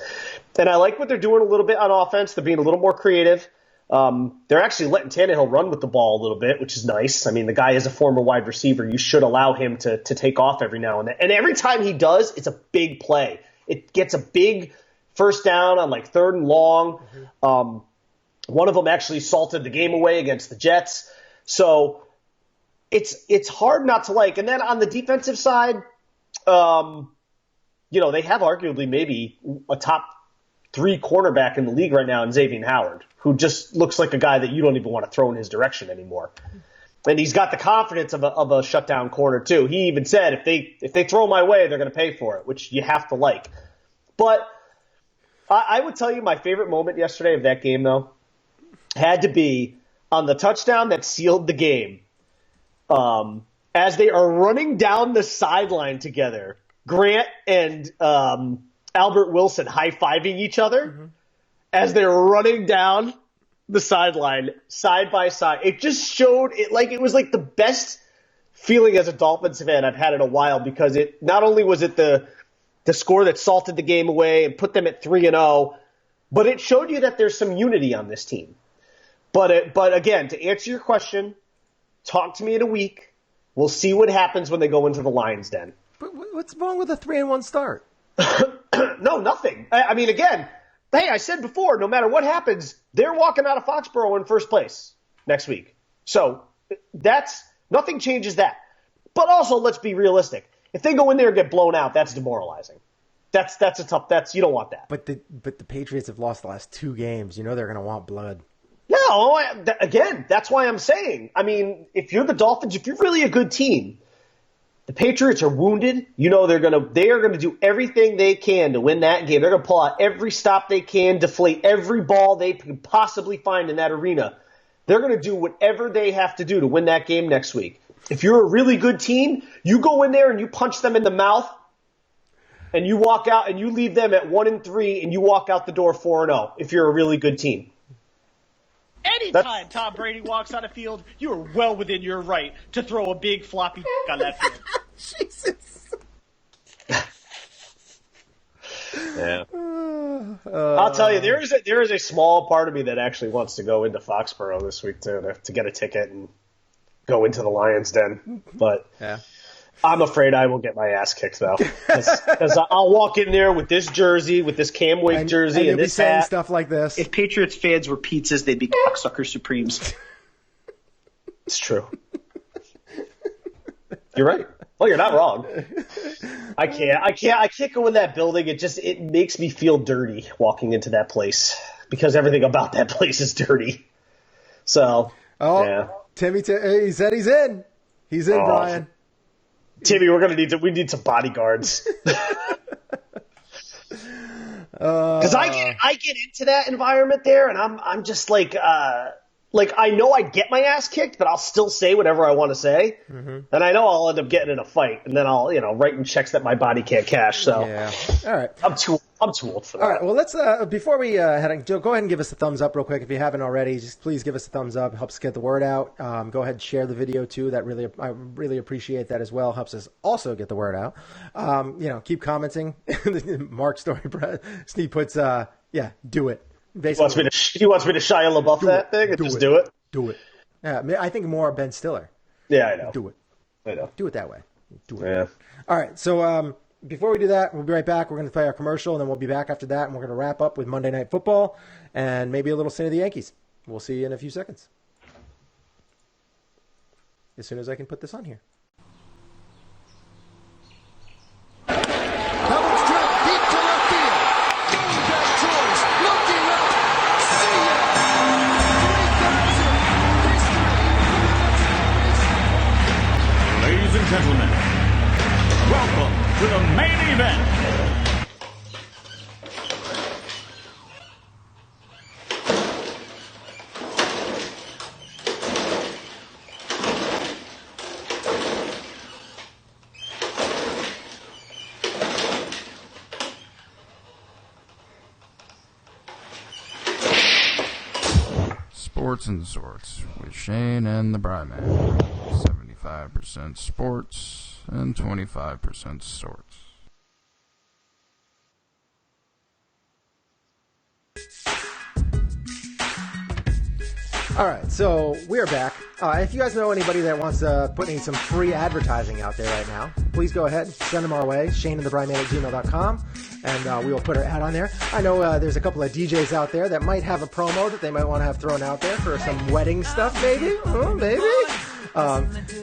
And I like what they're doing a little bit on offense. They're being a little more creative. They're actually letting Tannehill run with the ball a little bit, which is nice. I mean, the guy is a former wide receiver. You should allow him to take off every now and then. And every time he does, it's a big play. It gets a big first down on, like, 3rd and long. Mm-hmm. One of them actually salted the game away against the Jets. So it's hard not to like. And then on the defensive side – they have arguably maybe a top 3 cornerback in the league right now in Xavier Howard, who just looks like a guy that you don't even want to throw in his direction anymore. And he's got the confidence of a shutdown corner too. He even said, if they throw my way, they're going to pay for it, which you have to like. But I would tell you my favorite moment yesterday of that game, though, had to be on the touchdown that sealed the game. As they are running down the sideline together, Grant and Albert Wilson high-fiving each other mm-hmm. as they're running down the sideline side by side. It just showed it like it was like the best feeling as a Dolphins fan I've had in a while because it not only was it the score that salted the game away and put them at 3-0, but it showed you that there's some unity on this team. But again, to answer your question, talk to me in a week. We'll see what happens when they go into the Lions' den. But what's wrong with a 3-1 start? No, nothing. I mean, again, hey, I said before, no matter what happens, they're walking out of Foxborough in first place next week. So nothing changes that. But also, let's be realistic. If they go in there and get blown out, that's demoralizing. That's you don't want that. But the Patriots have lost the last 2 games. They're going to want blood. No, again, that's why I'm saying. I mean, if you're the Dolphins, if you're really a good team, the Patriots are wounded. They are gonna do everything they can to win that game. They're gonna pull out every stop they can, deflate every ball they can possibly find in that arena. They're gonna do whatever they have to do to win that game next week. If you're a really good team, you go in there and you punch them in the mouth, and you walk out and you leave them at 1-3, and you walk out the door 4-0. If you're a really good team. Anytime Tom Brady walks on a field, you are well within your right to throw a big floppy on that field. Jesus. Yeah. I'll tell you, there is a small part of me that actually wants to go into Foxborough this week to get a ticket and go into the Lions' den. But yeah. I'm afraid I will get my ass kicked, though. Because I'll walk in there with this jersey, with this Cam Wake jersey, and this hat. Stuff like this. If Patriots fans were pizzas, they'd be cocksucker supremes. It's true. You're right. Well, you're not wrong. I can't go in that building. It makes me feel dirty walking into that place because everything about that place is dirty. So, yeah. Timmy, he said he's in. He's in, Brian. Timmy, we need some bodyguards. Because I get into that environment there, and I'm just like I know I'd get my ass kicked, but I'll still say whatever I want to say, mm-hmm. and I know I'll end up getting in a fight, and then I'll writing checks that my body can't cash. So yeah, all right, I'm too old for that. All right, well, let's before we head on, Joe, go ahead and give us a thumbs up real quick if you haven't already. Just please give us a thumbs up. It helps get the word out. Go ahead and share the video too. I really appreciate that as well. Helps us also get the word out. Keep commenting. Mark Story, Steve puts, do it. Basically, He wants me to Shia LaBeouf that thing and just do it. Do it. Yeah, I think more Ben Stiller. Yeah, I know. Do it. I know. Do it that way. Do it. Yeah. All right, so before we do that, we'll be right back. We're going to play our commercial, and then we'll be back after that, and we're going to wrap up with Monday Night Football and maybe a little stint of the Yankees. We'll see you in a few seconds. As soon as I can put this on here. Ladies and gentlemen, welcome to the main event. Sports and Sorts with Shane and the Bryman. 75% sports and 25% sorts. All right, so we're back. If you guys know anybody that wants to put in some free advertising out there right now, please go ahead, send them our way, ShaneAndTheBriMan@gmail.com, and we will put our ad on there. I know there's a couple of DJs out there that might have a promo that they might want to have thrown out there for some wedding stuff, maybe. Oh, maybe.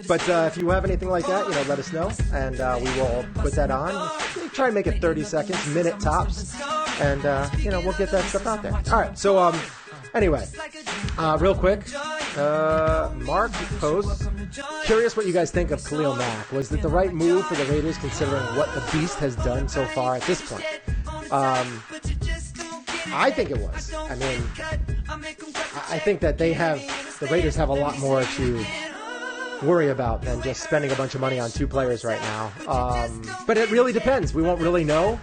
But if you have anything like that, let us know, and we will put that on. Try and make it 30 seconds, minute tops, and we'll get that stuff out there. All right, so anyway, real quick, Mark posts, curious what you guys think of Khalil Mack. Was it the right move for the Raiders considering what the Beast has done so far at this point? I think it was. I mean, I think that the Raiders have a lot more to worry about than just spending a bunch of money on two players right now. But it really depends. We won't really know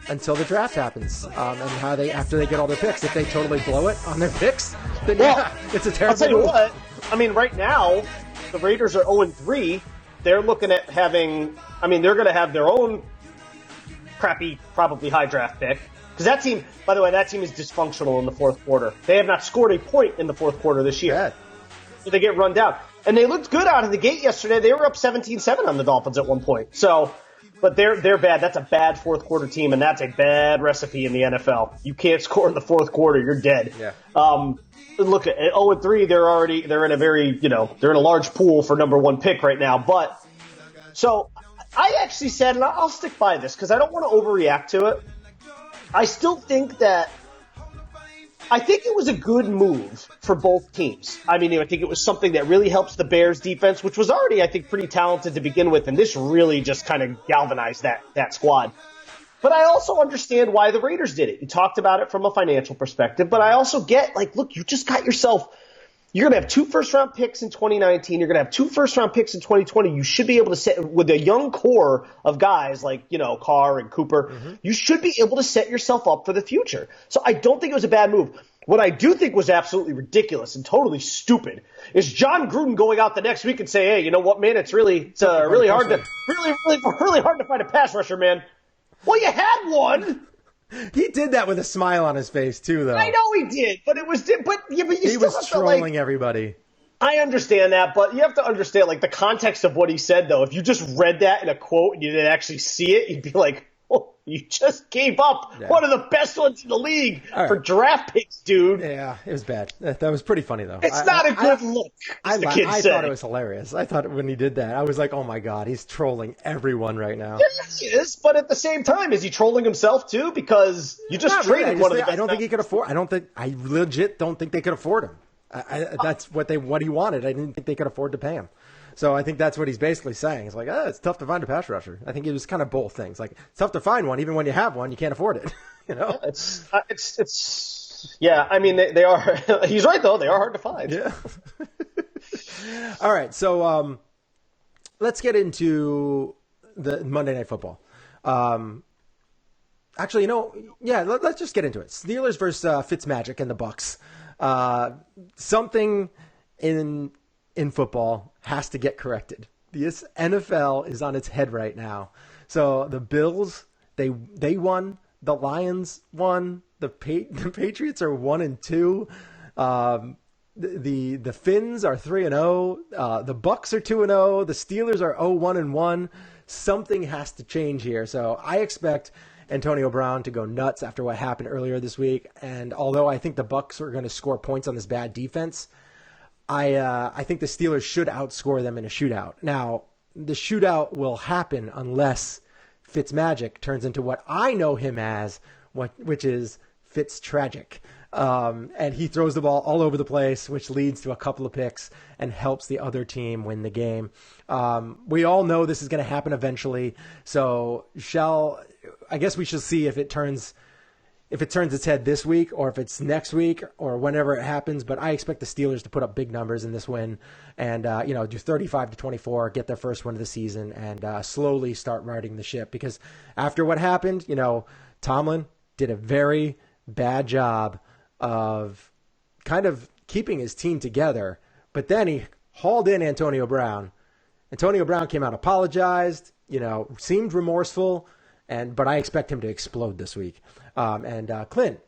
until the draft happens, and how after they get all their picks. If they totally blow it on their picks, then it's a terrible I'll tell you move. what. I mean, right now the Raiders are 0-3. They're looking at having. I mean, they're going to have their own crappy, probably high draft pick. Because that team, by the way, that team is dysfunctional in the fourth quarter. They have not scored a point in the fourth quarter this year. Bad. So they get run down. And they looked good out of the gate yesterday. They were up 17-7 on the Dolphins at one point. So, but they're bad. That's a bad fourth quarter team, and that's a bad recipe in the NFL. You can't score in the fourth quarter, you're dead. Yeah. Look at 0-3. They're in a very they're in a large pool for number one pick right now. But so I actually said, and I'll stick by this because I don't want to overreact to it. I still think that. I think it was a good move for both teams. I mean, I think it was something that really helps the Bears defense, which was already, I think, pretty talented to begin with, and this really just kind of galvanized that squad. But I also understand why the Raiders did it. You talked about it from a financial perspective, but I also get, look, you just got yourself – you're going to have 2 first-round picks in 2019. You're going to have 2 first-round picks in 2020. You should be able to set – with a young core of guys like, Carr and Cooper, you should be able to set yourself up for the future. So I don't think it was a bad move. What I do think was absolutely ridiculous and totally stupid is John Gruden going out the next week and say, hey, you know what, man, it's really hard to find a pass rusher, man. Well, you had one. He did that with a smile on his face too, though. I know he did, but it was he was trolling everybody. I understand that, but you have to understand the context of what he said, though. If you just read that in a quote and you didn't actually see it, you'd be like, oh, you just gave up one of the best ones in the league for draft picks, dude. Yeah, it was bad. That was pretty funny, though. It's not a good look. I thought it was hilarious. I thought when he did that, I was like, oh my God, he's trolling everyone right now. Yes, he is, but at the same time, is he trolling himself too? Because you just traded one of the best. I don't think he could afford. I legit don't think they could afford him. That's what he wanted. I didn't think they could afford to pay him. So I think that's what he's basically saying. It's like, it's tough to find a pass rusher. I think it was kind of both things. It's tough to find one, even when you have one, you can't afford it. It's yeah. I mean, they are. He's right though. They are hard to find. Yeah. All right. So let's get into the Monday Night Football. Actually, let's just get into it. Steelers versus Fitzmagic and the Bucs. Something in football has to get corrected. This NFL is on its head right now. So the Bills, they won. The Lions won. The Patriots are 1-2. The Finns are 3-0. The Bucs are 2-0. The Steelers are 0-1-1. Something has to change here. So I expect Antonio Brown to go nuts after what happened earlier this week. And although I think the Bucs are going to score points on this bad defense, I think the Steelers should outscore them in a shootout. Now, the shootout will happen unless Fitzmagic turns into what I know him as, which is Fitztragic. And he throws the ball all over the place, which leads to a couple of picks and helps the other team win the game. We all know this is going to happen eventually. So I guess we should see if it turns its head this week or if it's next week or whenever it happens. But I expect the Steelers to put up big numbers in this win and, do 35-24, get their first win of the season and slowly start riding the ship. Because after what happened, Tomlin did a very bad job of kind of keeping his team together. But then he hauled in Antonio Brown. Antonio Brown came out, apologized, seemed remorseful. But I expect him to explode this week. Clint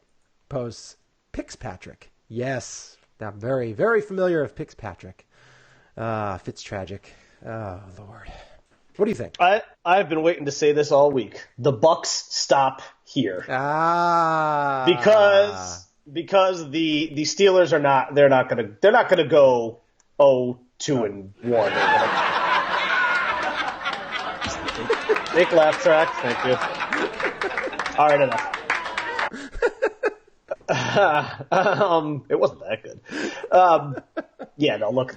posts Pixpatrick. Yes, I'm very, very familiar with Pixpatrick. Fitztragic. Oh, Lord. What do you think? I've been waiting to say this all week. The Bucs stop here. Because the Steelers are not gonna go 0-2-1. Nick laugh track. Thank you. All right, enough. It wasn't that good. Look,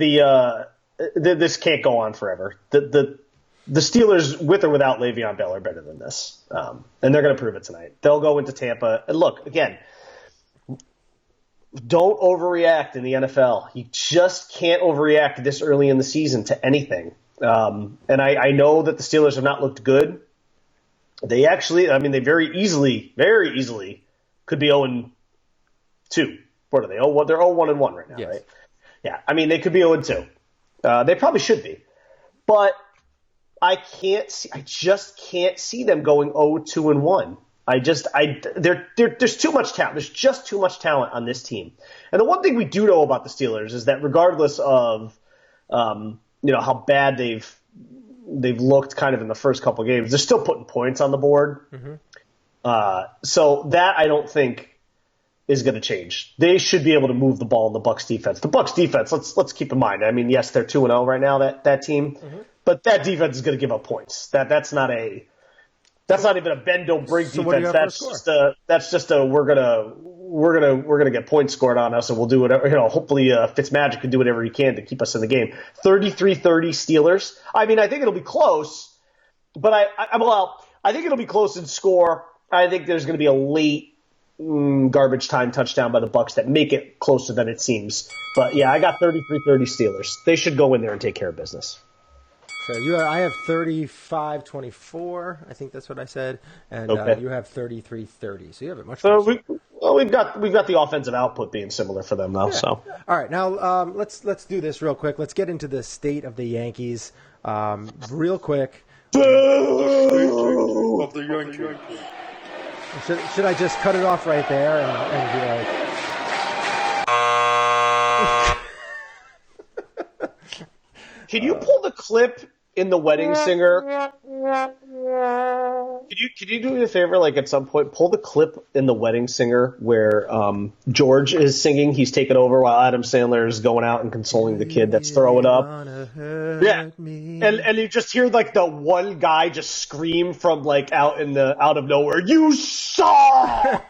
this can't go on forever. The Steelers, with or without Le'Veon Bell, are better than this, and they're going to prove it tonight. They'll go into Tampa and look again. Don't overreact in the NFL. You just can't overreact this early in the season to anything. And I know that the Steelers have not looked good. They very easily could be 0-2. What are they? They're 0-1-1 right now, yes. Right? Yeah. They could be 0-2. They probably should be. But I just can't see them going 0-2-1. There's too much talent. There's just too much talent on this team. And the one thing we do know about the Steelers is that regardless of, how bad they've looked kind of in the first couple of games, they're still putting points on the board. Mm-hmm. So that I don't think is going to change. They should be able to move the ball in the Bucs defense. The Bucs defense, let's keep in mind. Yes, they're 2-0 right now, that team, mm-hmm. But that defense is going to give up points. That's not even a bend don't break defense. That's just a we're gonna get points scored on us, and we'll do whatever. Hopefully Fitzmagic can do whatever he can to keep us in the game. 33-30 Steelers. I think it'll be close, but I think it'll be close in score. I think there's going to be a late garbage time touchdown by the Bucs that make it closer than it seems. But yeah, I got 33-30 Steelers. They should go in there and take care of business. So I have 35-24. I think that's what I said, and okay. You have 33-30. So you have it much. So we've got the offensive output being similar for them though. Yeah. So all right, now let's do this real quick. Let's get into the state of the Yankees real quick. Of the Yankees. Should I just cut it off right there and be like? Can you pull the clip in The Wedding Singer? Could you do me a favor, like at some point, pull the clip in The Wedding Singer where George is singing, he's taking over while Adam Sandler is going out and consoling the kid that's throwing up. Yeah, and you just hear like the one guy just scream from like out of nowhere, "You saw!"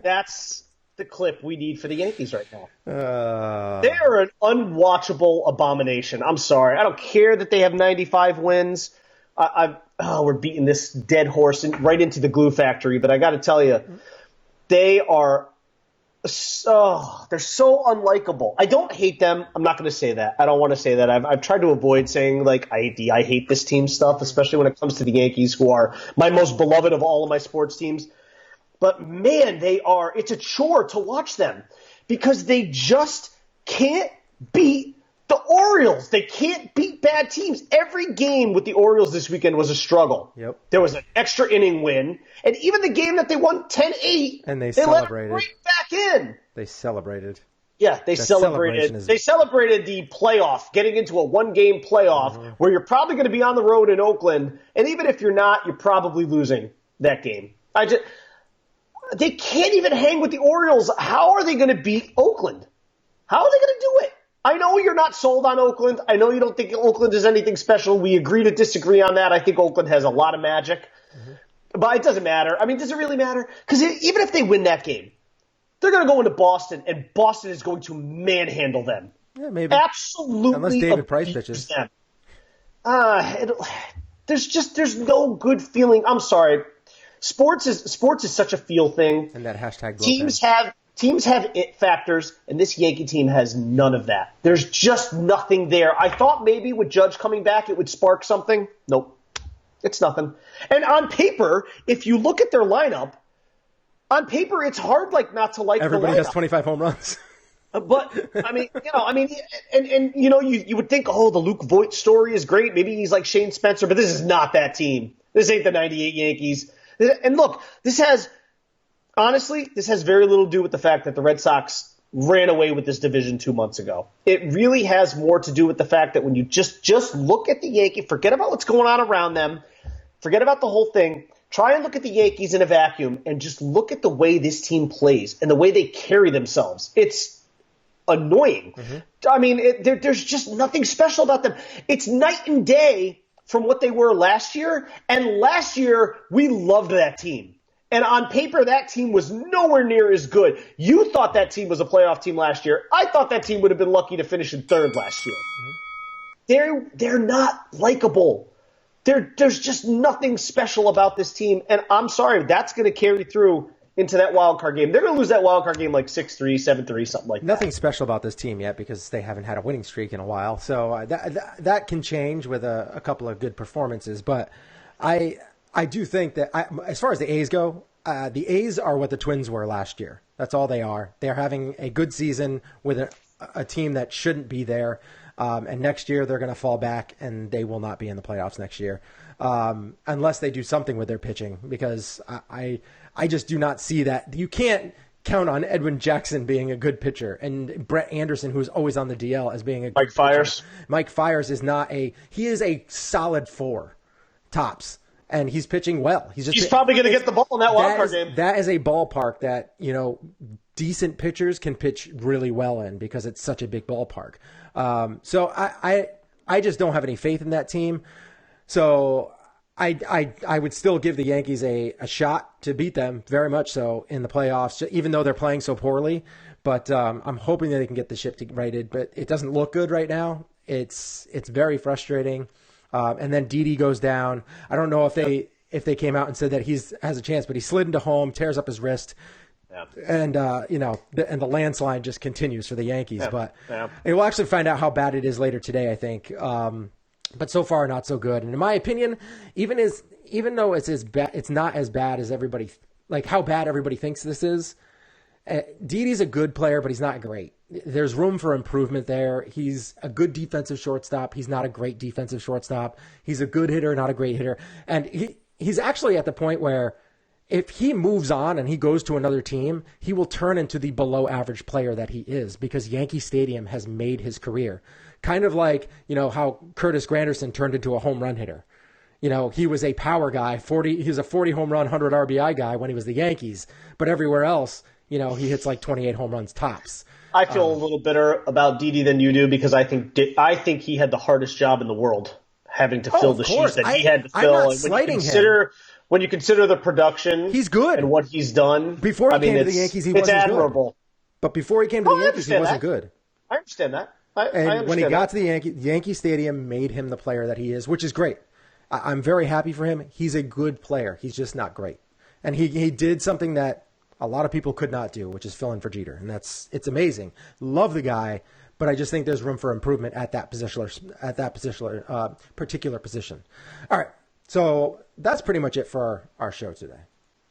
That's the clip we need for the Yankees right now. They are an unwatchable abomination. I'm sorry. I don't care that they have 95 wins. We're beating this dead horse right into the glue factory, but I got to tell you, they are they're so unlikable. I don't hate them. I'm not going to say that. I don't want to say that. I've tried to avoid saying like I hate this team stuff, especially when it comes to the Yankees, who are my most beloved of all of my sports teams. But man, it's a chore to watch them because they just can't beat the Orioles. They can't beat bad teams. Every game with the Orioles this weekend was a struggle. Yep. There was an extra inning win, and even the game that they won 10-8, and they let celebrated. it right back in. They celebrated. Yeah, they celebrated. They celebrated the playoff, getting into a one-game playoff where you're probably going to be on the road in Oakland, and even if you're not, you're probably losing that game. They can't even hang with the Orioles. How are they going to beat Oakland? How are they going to do it? I know you're not sold on Oakland. I know you don't think Oakland is anything special. We agree to disagree on that. I think Oakland has a lot of magic. But it doesn't matter. I mean, does it really matter? Because even if they win that game, they're going to go into Boston, and Boston is going to manhandle them. Yeah, maybe. Absolutely. Unless David Price pitches. Them. There's no good feeling. I'm sorry. Sports is such a feel thing. And that hashtag Teams have it factors, and this Yankee team has none of that. There's just nothing there. I thought maybe with Judge coming back it would spark something. Nope. It's nothing. And on paper, if you look at their lineup, on paper it's hard not to like everybody the lineup. has 25 home runs. But you would think, the Luke Voigt story is great. Maybe he's like Shane Spencer, but this is not that team. This ain't the 98 Yankees. And look, this has very little to do with the fact that the Red Sox ran away with this division 2 months ago. It really has more to do with the fact that when you just look at the Yankees, forget about what's going on around them, forget about the whole thing, try and look at the Yankees in a vacuum and just look at the way this team plays and the way they carry themselves. It's annoying. I mean, there's just nothing special about them. It's night and day from what they were last year, and last year we loved that team. And on paper, that team was nowhere near as good. You thought that team was a playoff team last year. I thought that team would have been lucky to finish in third last year. They're not likable. There's just nothing special about this team. And I'm sorry, that's going to carry through into that wild card game. They're going to lose that wild card game like 6-3, 7-3, something like that. Nothing special about this team yet because they haven't had a winning streak in a while. So that can change with a couple of good performances. But I do think that as far as the A's go, the A's are what the Twins were last year. That's all they are. They're having a good season with a team that shouldn't be there. And next year they're going to fall back and they will not be in the playoffs next year unless they do something with their pitching because I just do not see that. You can't count on Edwin Jackson being a good pitcher and Brett Anderson, who's always on the DL, as being a good pitcher. Mike Fiers is not he is a solid 4 tops. And he's pitching well. He's probably going to get the ball in that wild card game. That is a ballpark that, decent pitchers can pitch really well in because it's such a big ballpark. So I just don't have any faith in that team. So I would still give the Yankees a shot to beat them, very much so, in the playoffs, even though they're playing so poorly. But I'm hoping that they can get the ship righted. But it doesn't look good right now. It's very frustrating. And then Didi goes down. I don't know if they came out and said that he has a chance, but he slid into home, tears up his wrist, and the landslide just continues for the Yankees. But we'll actually find out how bad it is later today, I think. But so far, not so good. And in my opinion, even though it's not as bad as everybody, like how bad everybody thinks this is. Didi's a good player, but he's not great. There's room for improvement there. He's a good defensive shortstop. He's not a great defensive shortstop. He's a good hitter, not a great hitter. And he's actually at the point where if he moves on and he goes to another team, he will turn into the below average player that he is because Yankee Stadium has made his career. Kind of like, how Curtis Granderson turned into a home run hitter. He was a power guy, he was a 40 home run, 100 RBI guy when he was the Yankees, but everywhere else, he hits like 28 home runs tops. I feel a little bitter about Didi than you do because I think he had the hardest job in the world, having to fill the shoes that he had to fill. I'm not slighting him. When you consider the production, he's good, and what he's done. Before he came to the Yankees, he wasn't good. It's admirable. But before he came to the Yankees, he wasn't good. I understand that. When he got to the Yankee Stadium made him the player that he is, which is great. I'm very happy for him. He's a good player. He's just not great. And he did something that a lot of people could not do, which is fill in for Jeter. And it's amazing. Love the guy, but I just think there's room for improvement at that particular position. All right. So that's pretty much it for our show today.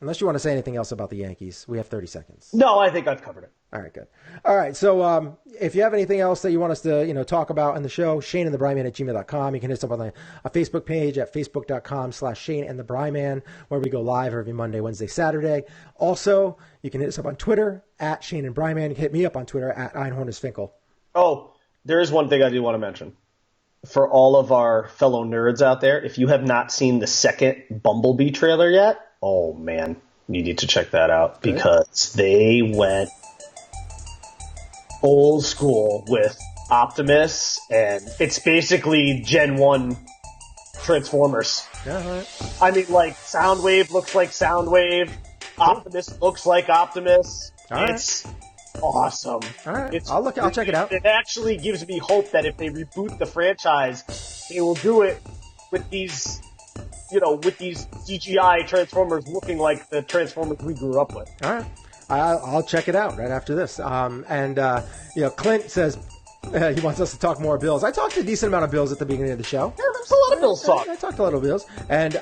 Unless you want to say anything else about the Yankees, we have 30 seconds. No, I think I've covered it. All right, good. All right, so if you have anything else that you want us to, talk about in the show, ShaneAndTheBriMan@gmail.com. You can hit us up on a Facebook page at facebook.com/ShaneAndTheBriMan, where we go live every Monday, Wednesday, Saturday. Also, you can hit us up on Twitter at ShaneAndBriMan. You can hit me up on Twitter at EinhornIsFinkel. Oh, there is one thing I do want to mention. For all of our fellow nerds out there, if you have not seen the second Bumblebee trailer yet, oh man, you need to check that out because they went old school with Optimus, and it's basically Gen 1 Transformers. Yeah, I mean, like, Soundwave looks like Soundwave, Optimus looks like Optimus. It's awesome. All right, I'll check it out. It actually gives me hope that if they reboot the franchise, they will do it with these CGI Transformers looking like the Transformers we grew up with. All right. I'll check it out right after this. Clint says he wants us to talk more Bills. I talked a decent amount of Bills at the beginning of the show. Yeah, there's a lot of Bills talk. I talked a little Bills, and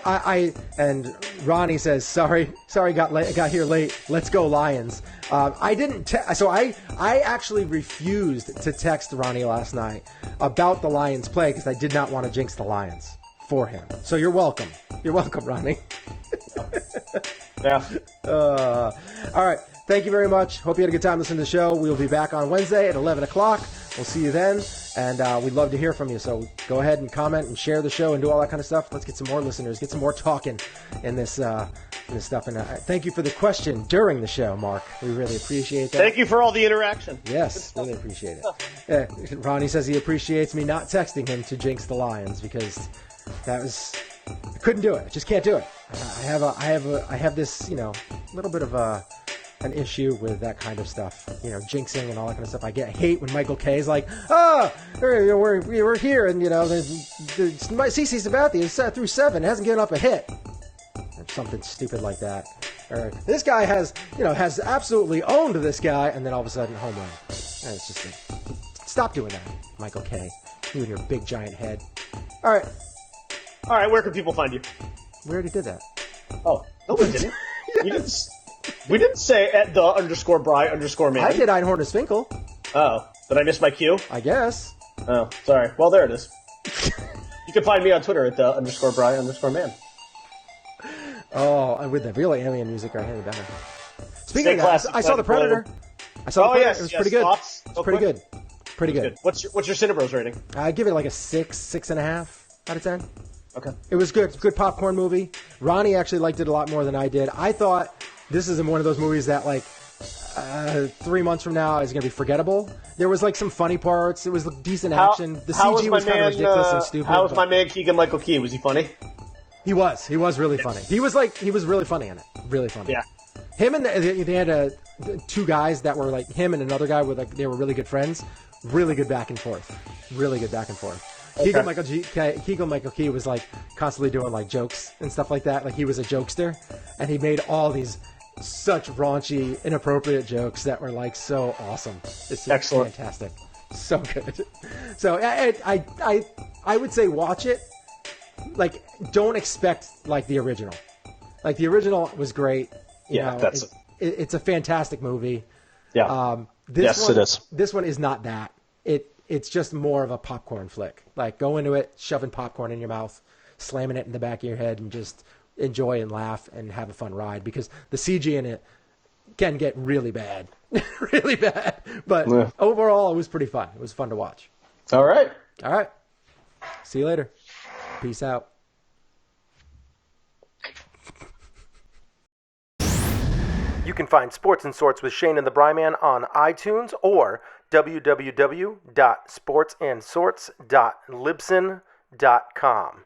and Ronnie says sorry, got here late. Let's go Lions. I didn't. So I actually refused to text Ronnie last night about the Lions play because I did not want to jinx the Lions for him. So you're welcome. You're welcome, Ronnie. Yeah. All right. Thank you very much. Hope you had a good time listening to the show. We will be back on Wednesday at 11 o'clock. We'll see you then. And we'd love to hear from you. So go ahead and comment and share the show and do all that kind of stuff. Let's get some more listeners, get some more talking in this stuff. And thank you for the question during the show, Mark. We really appreciate that. Thank you for all the interaction. Yes, really appreciate it. Ronnie says he appreciates me not texting him to jinx the Lions because I couldn't do it. I just can't do it. I have this, little bit of an issue with that kind of stuff, jinxing and all that kind of stuff. I get hate when Michael K is like, we're here, and CC Sabathia through 7 hasn't given up a hit, or something stupid like that. Or this guy has absolutely owned this guy, and then all of a sudden home run. And it's just stop doing that, Michael K. You and your big giant head. All right. Where can people find you? We already did that. Oh, no, we didn't. Yes. We didn't say at the _Bry_man. I did EinhornIsFinkel. Oh, did I miss my cue? I guess. Oh, sorry. Well, there it is. You can find me on Twitter at the _Bry_man. Oh, and with the really alien music right here in the background. Speaking of that, I saw The Predator. Predator. It was pretty good. Pretty good. What's your Cinebros rating? I give it like a 6.5 out of 10. Okay. It was good. Good popcorn movie. Ronnie actually liked it a lot more than I did. I thought this is one of those movies that 3 months from now is going to be forgettable. There was some funny parts. It was decent action. The CG was kind of ridiculous and stupid. How was my man Keegan-Michael Key? Was he funny? He was really funny. He was really funny in it. Really funny. Yeah. Him and they had two guys that were him and another guy they were really good friends. Really good back and forth. Okay. Keegan-Michael Key was constantly doing jokes and stuff like that. He was a jokester, and he made all these such raunchy, inappropriate jokes that were so awesome. It's excellent, fantastic, so good. So I would say watch it. Don't expect the original. The original was great. It's a fantastic movie. Yeah. It is. This one is not that. It's just more of a popcorn flick. Go into it, shoving popcorn in your mouth, slamming it in the back of your head, and just enjoy and laugh and have a fun ride because the CG in it can get really bad. Really bad. But overall, it was pretty fun. It was fun to watch. All right. See you later. Peace out. You can find Sports and Sorts with Shane and the Bryman on iTunes or www.sportsandsorts.libsyn.com.